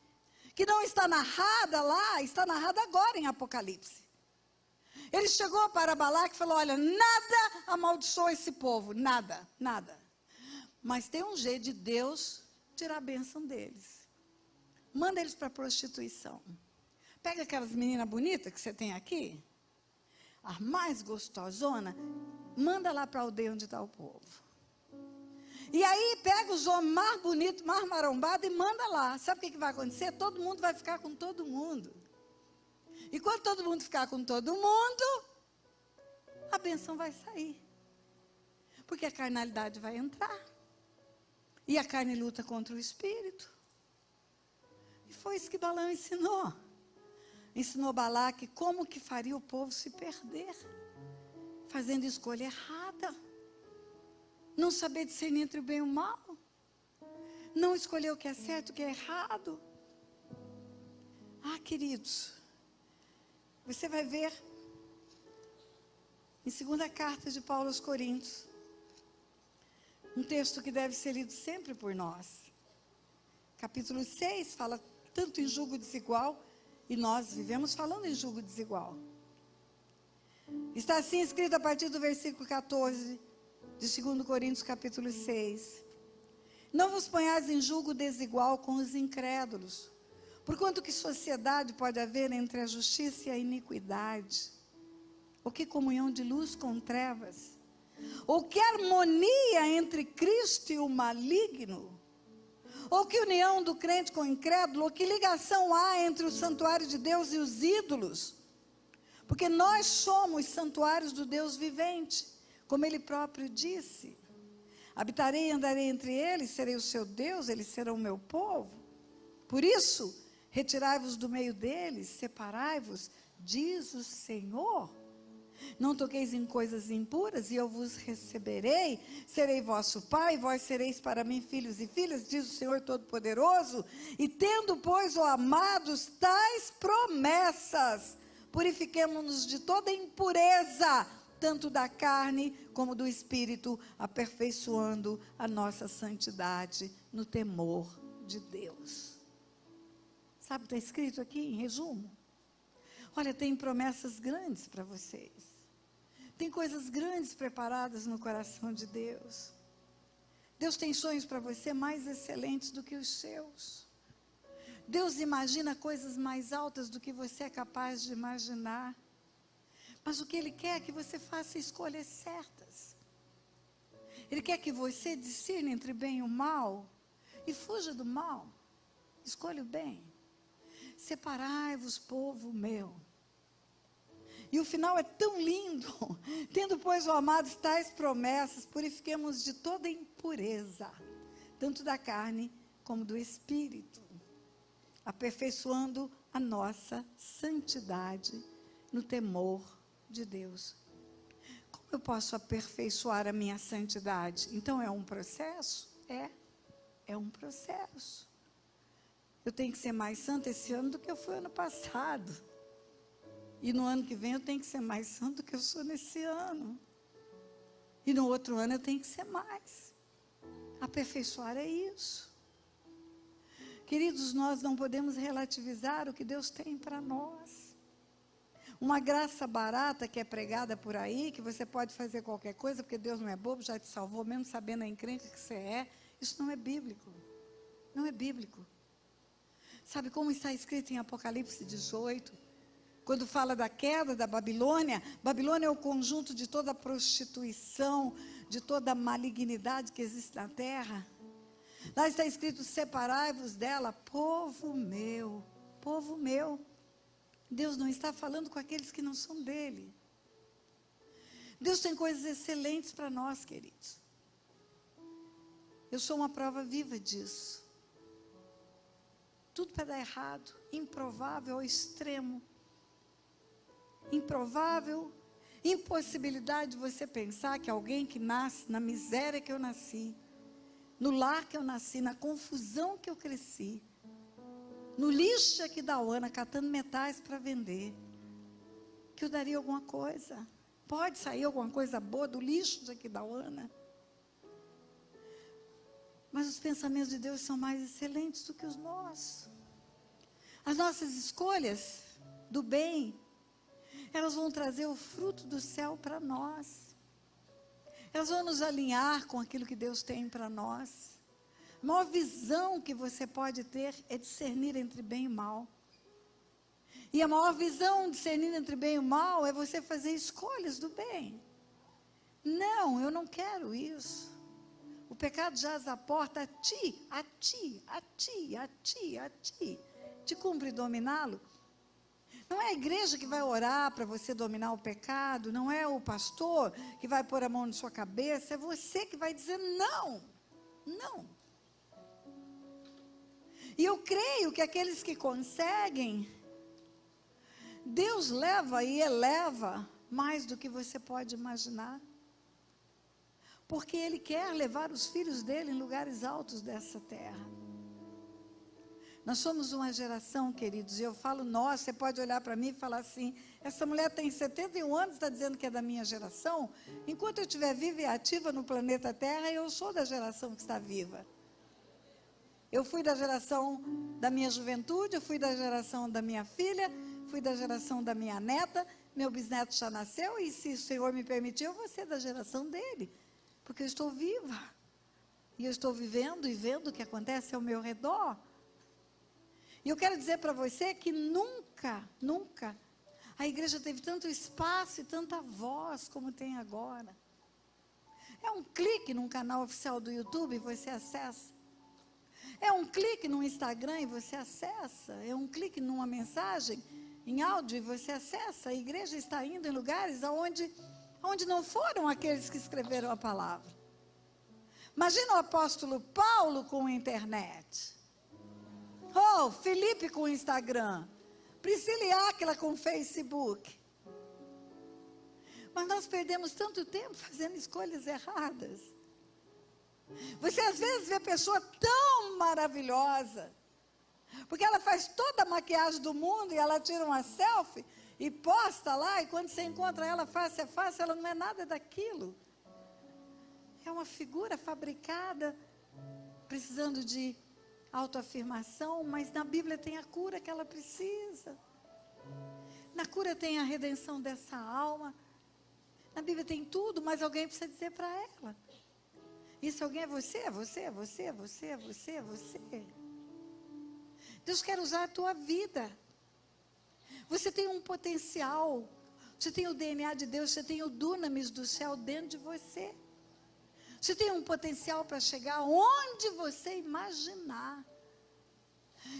que não está narrada lá, está narrada agora em Apocalipse. Ele chegou para Balaque e falou, olha, nada amaldiçoa esse povo, nada, nada. Mas tem um jeito de Deus tirar a bênção deles. Manda eles para a prostituição. Pega aquelas meninas bonitas que você tem aqui, a mais gostosona, manda lá para a aldeia onde está o povo. E aí pega os homens mais bonitos, mais marombados e manda lá. Sabe o que vai acontecer? Todo mundo vai ficar com todo mundo. E quando todo mundo ficar com todo mundo, a bênção vai sair. Porque a carnalidade vai entrar. E a carne luta contra o espírito. E foi isso que Balaão ensinou. Ensinou Balaque como que faria o povo se perder. Fazendo escolha errada. Não saber discernir entre o bem e o mal. Não escolher o que é certo e o que é errado. Ah, queridos, você vai ver em 2ª carta de Paulo aos Coríntios, um texto que deve ser lido sempre por nós. Capítulo 6 fala tanto em julgo desigual, e nós vivemos falando em julgo desigual. Está assim escrito a partir do versículo 14 de 2 Coríntios capítulo 6. Não vos ponhais em julgo desigual com os incrédulos, porquanto que sociedade pode haver entre a justiça e a iniquidade? Ou que comunhão de luz com trevas? Ou que harmonia entre Cristo e o maligno? Ou que união do crente com o incrédulo? Ou que ligação há entre o santuário de Deus e os ídolos? Porque nós somos santuários do Deus vivente. Como ele próprio disse, habitarei e andarei entre eles, serei o seu Deus, eles serão o meu povo. Por isso, retirai-vos do meio deles, separai-vos, diz o Senhor. Não toqueis em coisas impuras, e eu vos receberei, serei vosso pai, e vós sereis para mim filhos e filhas, diz o Senhor Todo-Poderoso. E tendo, pois, ó amados, tais promessas, purifiquemo-nos de toda impureza, tanto da carne como do espírito, aperfeiçoando a nossa santidade no temor de Deus. Sabe o que está escrito aqui em resumo? Olha, tem promessas grandes para vocês. Tem coisas grandes preparadas no coração de Deus. Deus tem sonhos para você mais excelentes do que os seus. Deus imagina coisas mais altas do que você é capaz de imaginar. Mas o que Ele quer é que você faça escolhas certas. Ele quer que você discirne entre bem e o mal e fuja do mal. Escolha o bem. Separai-vos, povo meu. E o final é tão lindo. Tendo, pois, ó amados, tais promessas, purifiquemos de toda impureza, tanto da carne como do espírito, aperfeiçoando a nossa santidade no temor de Deus. Como eu posso aperfeiçoar a minha santidade? Então é um processo? É um processo. Eu tenho que ser mais santa esse ano do que eu fui ano passado. E no ano que vem eu tenho que ser mais santo do que eu sou nesse ano. E no outro ano eu tenho que ser mais. Aperfeiçoar é isso. Queridos, nós não podemos relativizar o que Deus tem para nós. Uma graça barata que é pregada por aí, que você pode fazer qualquer coisa, porque Deus não é bobo, já te salvou, mesmo sabendo a encrenca que você é. Isso não é bíblico. Não é bíblico. Sabe como está escrito em Apocalipse 18? Quando fala da queda da Babilônia, Babilônia é o conjunto de toda a prostituição, de toda a malignidade que existe na terra. Lá está escrito, separai-vos dela, povo meu, povo meu. Deus não está falando com aqueles que não são dele. Deus tem coisas excelentes para nós, queridos. Eu sou uma prova viva disso. Tudo para dar errado, improvável ao extremo. Improvável, impossibilidade de você pensar que alguém que nasce na miséria que eu nasci, no lar que eu nasci, na confusão que eu cresci, no lixo de Aquidauana, catando metais para vender, que eu daria alguma coisa. Pode sair alguma coisa boa do lixo de Aquidauana. Mas os pensamentos de Deus são mais excelentes do que os nossos. As nossas escolhas do bem, elas vão trazer o fruto do céu para nós. Elas vão nos alinhar com aquilo que Deus tem para nós. A maior visão que você pode ter é discernir entre bem e mal. E a maior visão de discernir entre bem e mal é você fazer escolhas do bem. Não, eu não quero isso. O pecado jaz à porta a ti. Te cumpre dominá-lo. Não é a igreja que vai orar para você dominar o pecado, não é o pastor que vai pôr a mão na sua cabeça, é você que vai dizer não, não. E eu creio que aqueles que conseguem, Deus leva e eleva mais do que você pode imaginar. Porque Ele quer levar os filhos dele em lugares altos dessa terra. Nós somos uma geração, queridos, e eu falo nós, você pode olhar para mim e falar assim, essa mulher tem 71 anos, está dizendo que é da minha geração, enquanto eu estiver viva e ativa no planeta Terra, eu sou da geração que está viva. Eu fui da geração da minha juventude, eu fui da geração da minha filha, fui da geração da minha neta, meu bisneto já nasceu, e se o Senhor me permitir, eu vou ser da geração dele, porque eu estou viva, e eu estou vivendo e vendo o que acontece ao meu redor. E eu quero dizer para você que nunca a igreja teve tanto espaço e tanta voz como tem agora. É um clique num canal oficial do YouTube e você acessa. É um clique no Instagram e você acessa. É um clique numa mensagem em áudio e você acessa. A igreja está indo em lugares onde não foram aqueles que escreveram a palavra. Imagina o apóstolo Paulo com a internet. Oh, Felipe com o Instagram, Priscila e Áquila com o Facebook. Mas nós perdemos tanto tempo fazendo escolhas erradas. Você às vezes vê pessoa tão maravilhosa, porque ela faz toda a maquiagem do mundo e ela tira uma selfie e posta lá, e quando você encontra ela face a face, ela não é nada daquilo. É uma figura fabricada, precisando de autoafirmação, mas na Bíblia tem a cura que ela precisa. Na cura tem a redenção dessa alma. Na Bíblia tem tudo, mas alguém precisa dizer para ela. Isso alguém é você, é você, é você, é você, é você, é você. Deus quer usar a tua vida. Você tem um potencial. Você tem o DNA de Deus, você tem o dunamis do céu dentro de você. Você tem um potencial para chegar onde você imaginar.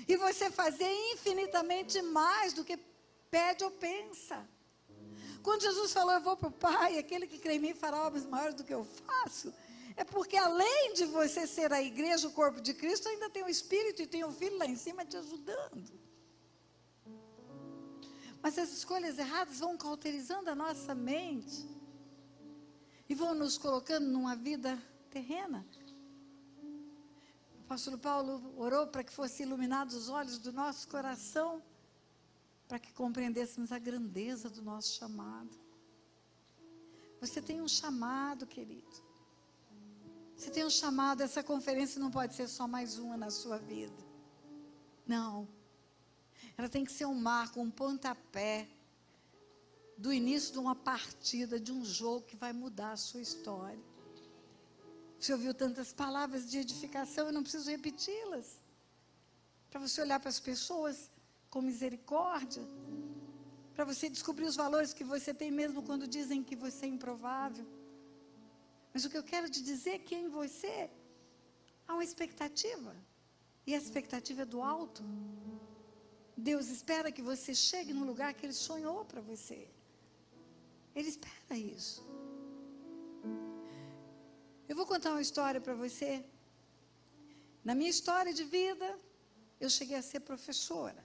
E você fazer infinitamente mais do que pede ou pensa. Quando Jesus falou, eu vou para o Pai, aquele que crê em mim fará obras maiores do que eu faço, é porque além de você ser a igreja, o corpo de Cristo, ainda tem o Espírito e tem o Filho lá em cima te ajudando. Mas as escolhas erradas vão cauterizando a nossa mente. E vão nos colocando numa vida terrena. O apóstolo Paulo orou para que fossem iluminados os olhos do nosso coração, para que compreendêssemos a grandeza do nosso chamado. Você tem um chamado, querido. Você tem um chamado, essa conferência não pode ser só mais uma na sua vida. Não. Ela tem que ser um marco, um pontapé do início de uma partida, de um jogo que vai mudar a sua história. Você ouviu tantas palavras de edificação, eu não preciso repeti-las. Para você olhar para as pessoas com misericórdia, para você descobrir os valores que você tem mesmo quando dizem que você é improvável. Mas o que eu quero te dizer é que em você há uma expectativa, e a expectativa é do alto. Deus espera que você chegue no lugar que Ele sonhou para você. Ele espera isso. Eu vou contar uma história para você. Na minha história de vida, eu cheguei a ser professora.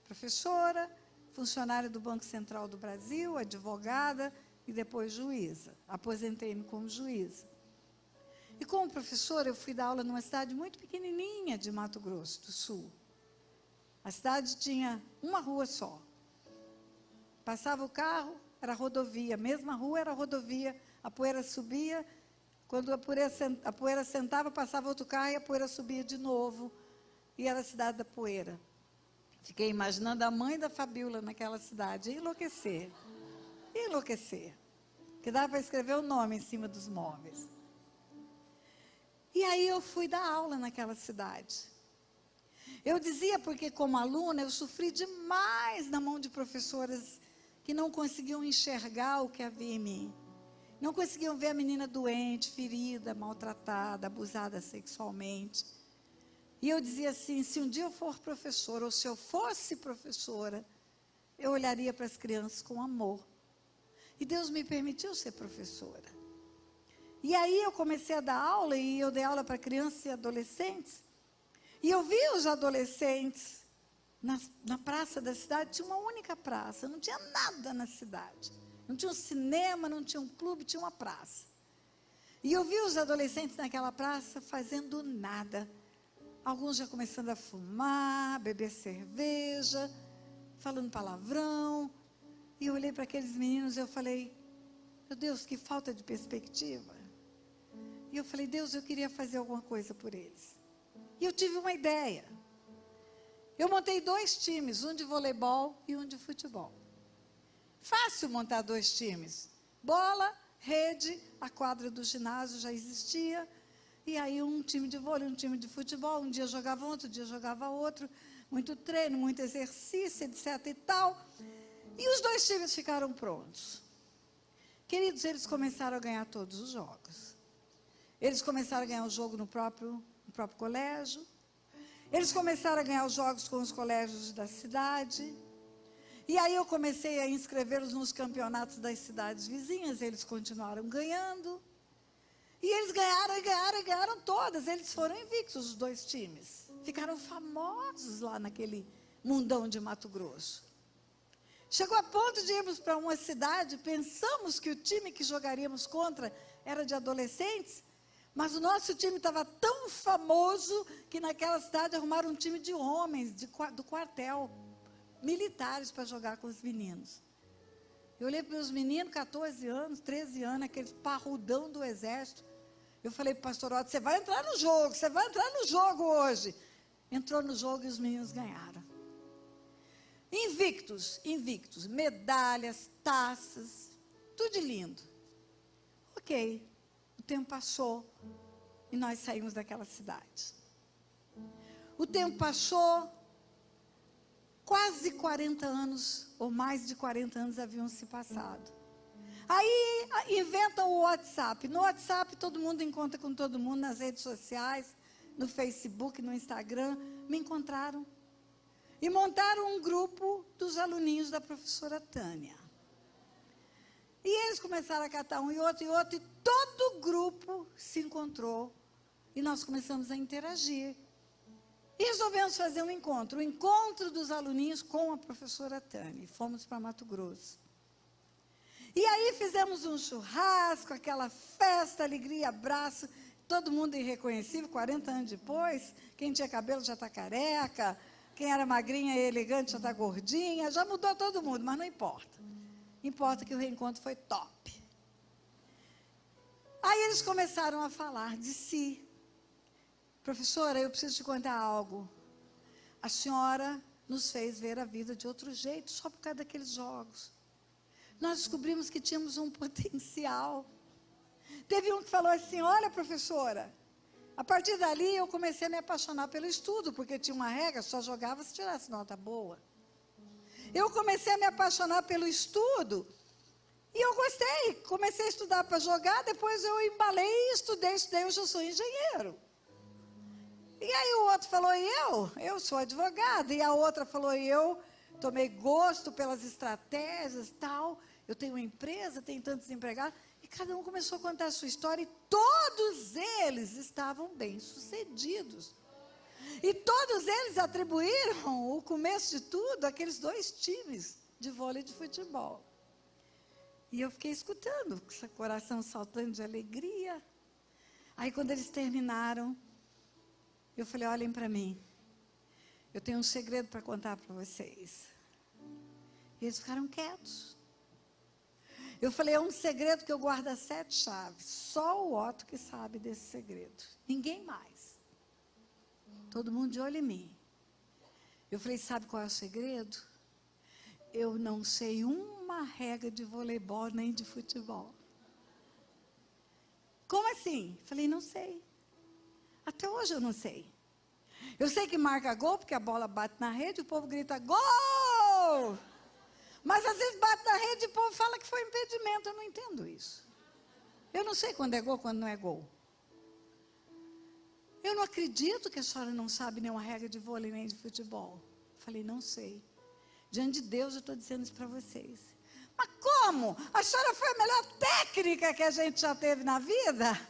Professora, funcionária do Banco Central do Brasil, advogada e depois juíza. Aposentei-me como juíza. E como professora, eu fui dar aula numa cidade muito pequenininha de Mato Grosso do Sul. A cidade tinha uma rua só. Passava o carro, era rodovia. A mesma rua era rodovia. A poeira subia. Quando a poeira sentava, passava outro carro e a poeira subia de novo. E era a cidade da poeira. Fiquei imaginando a mãe da Fabíola naquela cidade. Ia enlouquecer. Ia enlouquecer. Que dava para escrever o nome em cima dos móveis. E aí eu fui dar aula naquela cidade. Eu dizia porque, como aluna, eu sofri demais na mão de professoras que não conseguiam enxergar o que havia em mim. Não conseguiam ver a menina doente, ferida, maltratada, abusada sexualmente. E eu dizia assim, se um dia eu for professora, ou se eu fosse professora, eu olharia para as crianças com amor. E Deus me permitiu ser professora. E aí eu comecei a dar aula, e eu dei aula para crianças e adolescentes. E eu vi os adolescentes na praça da cidade, tinha uma única praça, não tinha nada na cidade. Não tinha um cinema, não tinha um clube, tinha uma praça. E eu vi os adolescentes naquela praça fazendo nada. Alguns já começando a fumar, beber cerveja, falando palavrão. E eu olhei para aqueles meninos e eu falei, meu Deus, que falta de perspectiva. E eu falei, Deus, eu queria fazer alguma coisa por eles. E eu tive uma ideia. Eu montei 2 times, um de voleibol e um de futebol. Fácil montar 2 times. Bola, rede, a quadra do ginásio já existia. E aí um time de vôlei, um time de futebol. Um dia jogava um, outro dia jogava outro. Muito treino, muito exercício, etc. e tal. E os 2 times ficaram prontos. Queridos, eles começaram a ganhar todos os jogos. Eles começaram a ganhar o jogo no próprio colégio. Eles começaram a ganhar os jogos com os colégios da cidade. E aí eu comecei a inscrevê-los nos campeonatos das cidades vizinhas. Eles continuaram ganhando. E eles ganharam todas. Eles foram invictos, os 2 times. Ficaram famosos lá naquele mundão de Mato Grosso. Chegou a ponto de irmos para uma cidade, pensamos que o time que jogaríamos contra era de adolescentes, mas o nosso time estava tão famoso que naquela cidade arrumaram um time de homens do quartel, militares, para jogar com os meninos. Eu olhei para os meninos, 14 anos, 13 anos, aqueles parrudão do exército. Eu falei para o pastor Otto, você vai entrar no jogo hoje. Entrou no jogo e os meninos ganharam. Invictos, medalhas, taças, tudo de lindo. Ok, o tempo passou e nós saímos daquela cidade. O tempo passou, quase 40 anos, ou mais de 40 anos haviam se passado. Aí inventam o WhatsApp. No WhatsApp todo mundo encontra com todo mundo, nas redes sociais, no Facebook, no Instagram. Me encontraram. E montaram um grupo dos aluninhos da professora Tânia. E eles começaram a catar um e outro, e todo o grupo se encontrou. E nós começamos a interagir. E resolvemos fazer um encontro, o encontro dos aluninhos com a professora Tânia. E fomos para Mato Grosso. E aí fizemos um churrasco, aquela festa, alegria, abraço, todo mundo irreconhecível, 40 anos depois. Quem tinha cabelo já está careca. Quem era magrinha e elegante já está gordinha, já mudou todo mundo, mas não importa. Importa que o reencontro foi top. Aí eles começaram a falar de si. Professora, eu preciso te contar algo. A senhora nos fez ver a vida de outro jeito, só por causa daqueles jogos. Nós descobrimos que tínhamos um potencial. Teve um que falou assim, olha, professora, a partir dali eu comecei a me apaixonar pelo estudo, porque tinha uma regra, só jogava se tirasse nota boa. Eu comecei a me apaixonar pelo estudo, e eu gostei, comecei a estudar para jogar, depois eu embalei e estudei, hoje eu sou engenheiro. E aí o outro falou, e eu sou advogada, e a outra falou, e eu tomei gosto pelas estratégias e tal, eu tenho uma empresa, tenho tantos empregados, e cada um começou a contar a sua história e todos eles estavam bem-sucedidos. E todos eles atribuíram o começo de tudo àqueles 2 times de vôlei e de futebol. E eu fiquei escutando, com esse coração saltando de alegria. Aí quando eles terminaram, eu falei, olhem para mim, eu tenho um segredo para contar para vocês. E eles ficaram quietos. Eu falei, é um segredo que eu guardo as 7 chaves. Só o Otto que sabe desse segredo. Ninguém mais. Todo mundo de olho em mim. Eu falei, sabe qual é o segredo? Eu não sei uma regra de voleibol nem de futebol. Como assim? Falei, não sei. Até hoje eu não sei. Eu sei que marca gol, porque a bola bate na rede, o povo grita, gol! Mas às vezes bate na rede e o povo fala que foi impedimento. Eu não entendo isso. Eu não sei quando é gol, quando não é gol. Eu não acredito que a senhora não sabe nenhuma regra de vôlei nem de futebol. Falei, não sei. Diante de Deus eu estou dizendo isso para vocês. Mas como? A senhora foi a melhor técnica que a gente já teve na vida?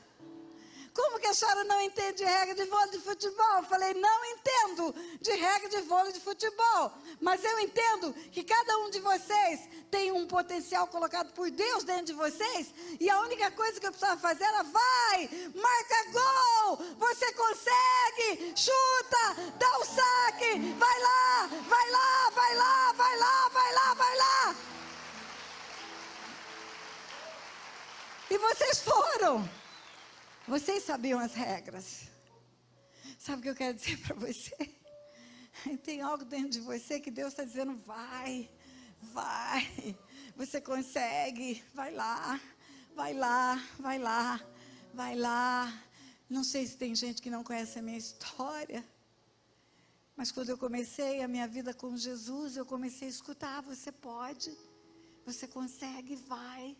Como que a senhora não entende regra de vôlei de futebol? Eu falei, não entendo de regra de vôlei de futebol. Mas eu entendo que cada um de vocês tem um potencial colocado por Deus dentro de vocês. E a única coisa que eu precisava fazer era, vai, marca gol, você consegue, chuta, dá o saque, vai lá, vai lá, vai lá, vai lá, vai lá, vai lá. E vocês foram. Vocês sabiam as regras. Sabe o que eu quero dizer para você? Tem algo dentro de você que Deus está dizendo, vai, vai, você consegue, vai lá, vai lá, vai lá, vai lá. Não sei se tem gente que não conhece a minha história, mas quando eu comecei a minha vida com Jesus, eu comecei a escutar, você pode, você consegue, vai.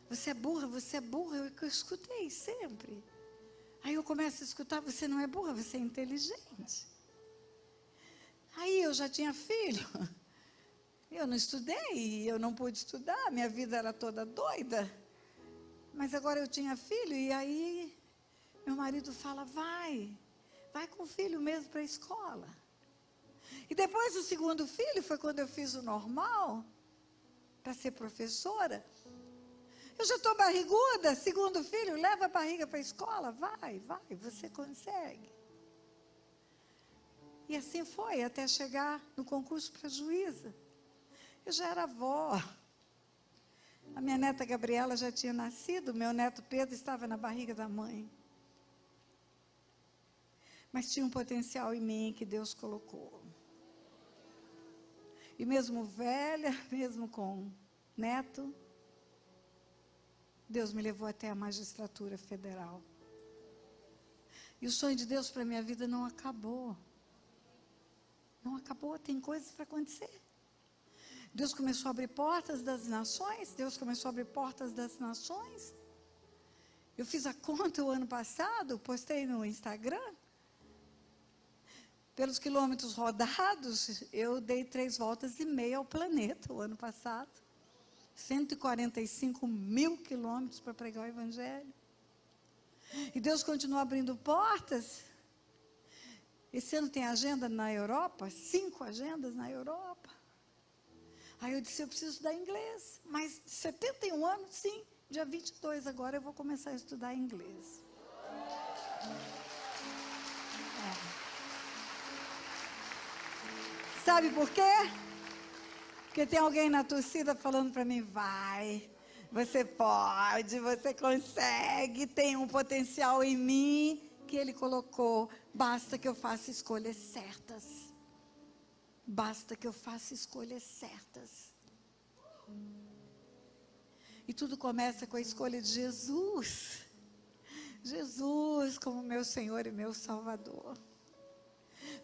Você é burra, é o que eu escutei sempre. Aí eu começo a escutar, você não é burra, você é inteligente. Aí eu já tinha filho. Eu não estudei, eu não pude estudar, minha vida era toda doida. Mas agora eu tinha filho, e aí meu marido fala, vai com o filho mesmo para a escola. E depois do segundo filho, foi quando eu fiz o normal, para ser professora. Eu já estou barriguda, segundo filho, leva a barriga para a escola, vai, você consegue. E assim foi, até chegar no concurso para juíza. Eu já era avó. A minha neta Gabriela já tinha nascido, meu neto Pedro estava na barriga da mãe. Mas tinha um potencial em mim que Deus colocou. E mesmo velha, mesmo com neto, Deus me levou até a magistratura federal. E o sonho de Deus para a minha vida não acabou. Não acabou, tem coisas para acontecer. Deus começou a abrir portas das nações. Eu fiz a conta o ano passado, postei no Instagram. Pelos quilômetros rodados, eu dei 3,5 voltas ao planeta o ano passado. 145 mil quilômetros para pregar o Evangelho. E Deus continua abrindo portas. Esse ano tem agenda na Europa, 5 agendas na Europa. Aí eu disse, eu preciso estudar inglês. Mas 71 anos, sim, dia 22 agora eu vou começar a estudar inglês. Sabe por quê? Porque tem alguém na torcida falando para mim, vai, você pode, você consegue, tem um potencial em mim que Ele colocou, basta que eu faça escolhas certas. Basta que eu faça escolhas certas. E tudo começa com a escolha de Jesus. Jesus como meu Senhor e meu Salvador.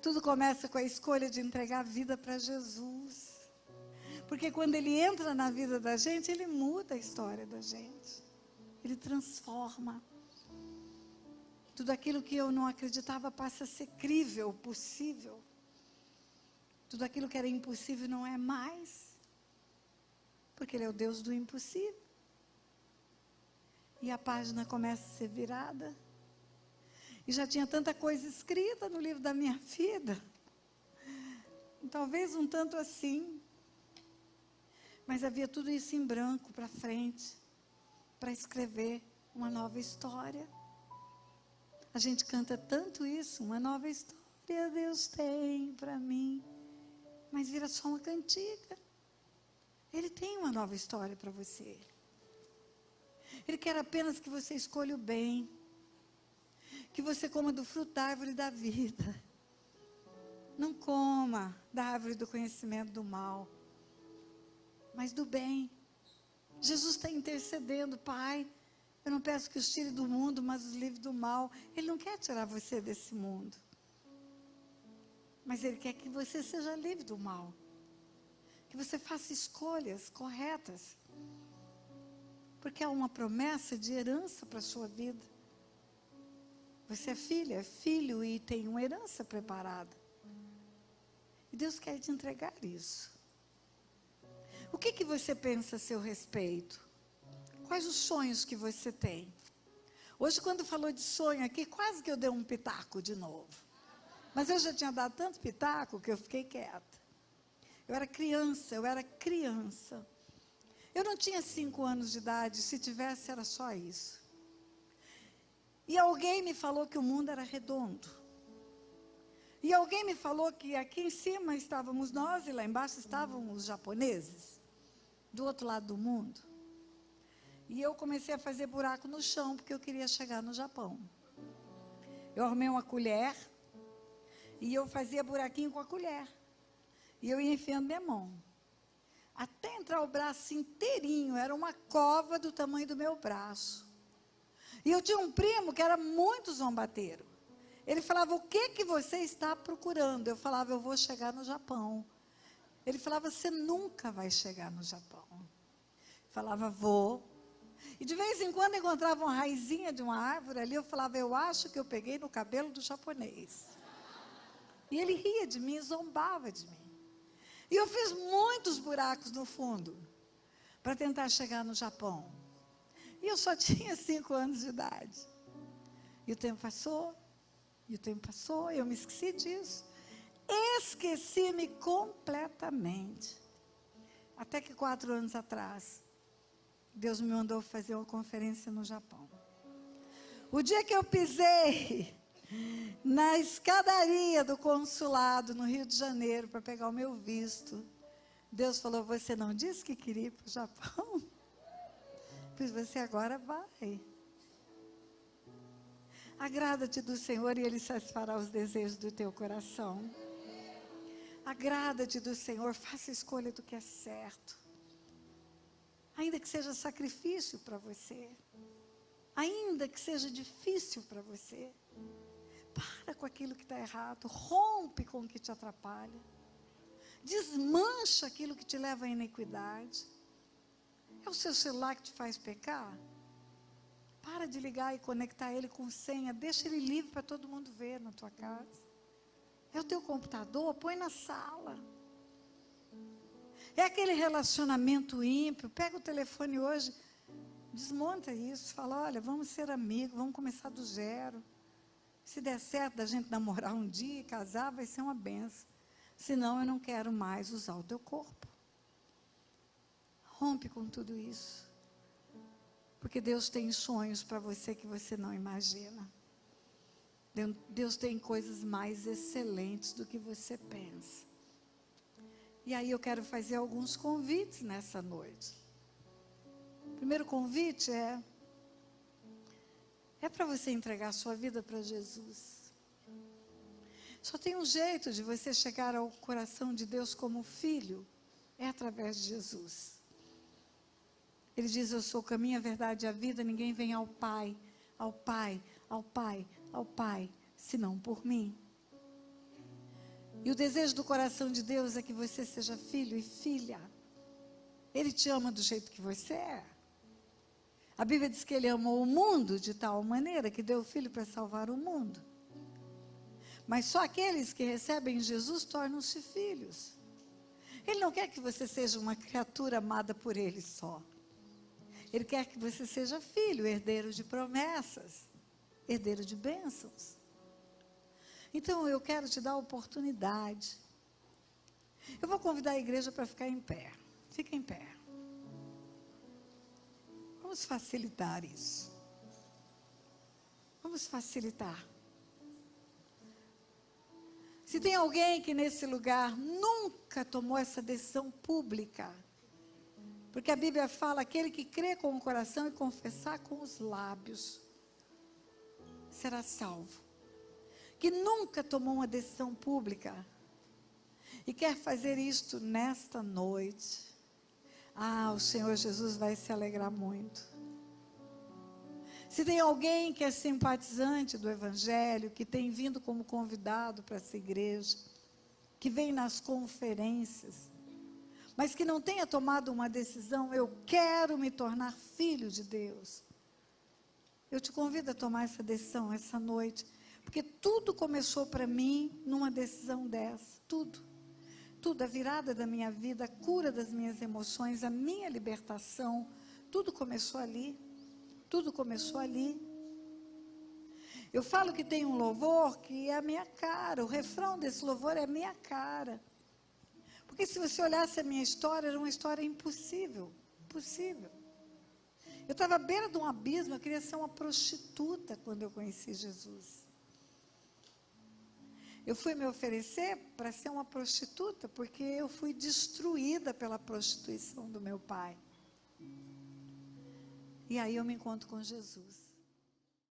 Tudo começa com a escolha de entregar a vida para Jesus. Porque quando Ele entra na vida da gente, Ele muda a história da gente. Ele transforma. Tudo aquilo que eu não acreditava passa a ser crível, possível. Tudo aquilo que era impossível não é mais. Porque Ele é o Deus do impossível. E a página começa a ser virada. E já tinha tanta coisa escrita no livro da minha vida. Talvez um tanto assim. Mas havia tudo isso em branco para frente, para escrever uma nova história. A gente canta tanto isso, uma nova história Deus tem para mim. Mas vira só uma cantiga. Ele tem uma nova história para você. Ele quer apenas que você escolha o bem. Que você coma do fruto da árvore da vida. Não coma da árvore do conhecimento do mal, mas do bem. Jesus está intercedendo, Pai, eu não peço que os tire do mundo, mas os livre do mal. Ele não quer tirar você desse mundo, mas Ele quer que você seja livre do mal, que você faça escolhas corretas, porque há uma promessa de herança para a sua vida. Você é filha, é filho e tem uma herança preparada. E Deus quer te entregar isso. O que você pensa a seu respeito? Quais os sonhos que você tem? Hoje, quando falou de sonho aqui, quase que eu dei um pitaco de novo. Mas eu já tinha dado tanto pitaco que eu fiquei quieta. Eu era criança. Eu não tinha 5 anos de idade, se tivesse era só isso. E alguém me falou que o mundo era redondo. E alguém me falou que aqui em cima estávamos nós e lá embaixo estavam os japoneses, do outro lado do mundo. E eu comecei a fazer buraco no chão, porque eu queria chegar no Japão. Eu arrumei uma colher e eu fazia buraquinho com a colher. E eu ia enfiando minha mão. Até entrar o braço inteirinho, era uma cova do tamanho do meu braço. E eu tinha um primo que era muito zombateiro. Ele falava, o que você está procurando? Eu falava, eu vou chegar no Japão. Ele falava, você nunca vai chegar no Japão. Eu falava, vou. E de vez em quando encontrava uma raizinha de uma árvore ali, eu falava, eu acho que eu peguei no cabelo do japonês. E ele ria de mim, zombava de mim. E eu fiz muitos buracos no fundo, para tentar chegar no Japão. E eu só tinha 5 anos de idade. E o tempo passou. E o tempo passou, eu me esqueci disso. Esqueci-me completamente. Até que 4 anos atrás, Deus me mandou fazer uma conferência no Japão. O dia que eu pisei na escadaria do consulado no Rio de Janeiro para pegar o meu visto, Deus falou, você não disse que queria ir para o Japão? Pois você agora vai. Agrada-te do Senhor e Ele satisfará os desejos do teu coração. Agrada-te do Senhor, faça a escolha do que é certo. Ainda que seja sacrifício para você. Ainda que seja difícil para você. Para com aquilo que está errado. Rompe com o que te atrapalha. Desmancha aquilo que te leva à iniquidade. É o seu celular que te faz pecar? Para de ligar e conectar ele com senha. Deixa ele livre para todo mundo ver na tua casa. É o teu computador, põe na sala. É aquele relacionamento ímpio. Pega o telefone hoje, desmonta isso. Fala, olha, vamos ser amigos, vamos começar do zero. Se der certo da gente namorar um dia e casar, vai ser uma benção. Senão eu não quero mais usar o teu corpo. Rompe com tudo isso. Porque Deus tem sonhos para você que você não imagina. Deus tem coisas mais excelentes do que você pensa. E aí eu quero fazer alguns convites nessa noite. O primeiro convite é para você entregar a sua vida para Jesus. Só tem um jeito de você chegar ao coração de Deus como filho, é através de Jesus. Ele diz, eu sou o caminho, a verdade e a vida, ninguém vem ao Pai, senão por mim. E o desejo do coração de Deus é que você seja filho e filha. Ele te ama do jeito que você é. A Bíblia diz que Ele amou o mundo de tal maneira que deu o Filho para salvar o mundo. Mas só aqueles que recebem Jesus tornam-se filhos. Ele não quer que você seja uma criatura amada por Ele só. Ele quer que você seja filho, herdeiro de promessas, herdeiro de bênçãos. Então, eu quero te dar a oportunidade. Eu vou convidar a igreja para ficar em pé. Fica em pé. Vamos facilitar isso. Vamos facilitar. Se tem alguém que nesse lugar nunca tomou essa decisão pública, porque a Bíblia fala, aquele que crê com o coração e confessar com os lábios, será salvo. Que nunca tomou uma decisão pública e quer fazer isto nesta noite, o Senhor Jesus vai se alegrar muito. Se tem alguém que é simpatizante do Evangelho, que tem vindo como convidado para essa igreja, que vem nas conferências, mas que não tenha tomado uma decisão, eu quero me tornar filho de Deus. Eu te convido a tomar essa decisão essa noite, porque tudo começou para mim numa decisão dessa, tudo. Tudo, a virada da minha vida, a cura das minhas emoções, a minha libertação, tudo começou ali. Tudo começou ali. Eu falo que tem um louvor que é a minha cara. O refrão desse louvor é a minha cara. Porque se você olhasse a minha história, era uma história impossível. Impossível. Eu estava à beira de um abismo, eu queria ser uma prostituta quando eu conheci Jesus. Eu fui me oferecer para ser uma prostituta, porque eu fui destruída pela prostituição do meu pai. E aí eu me encontro com Jesus.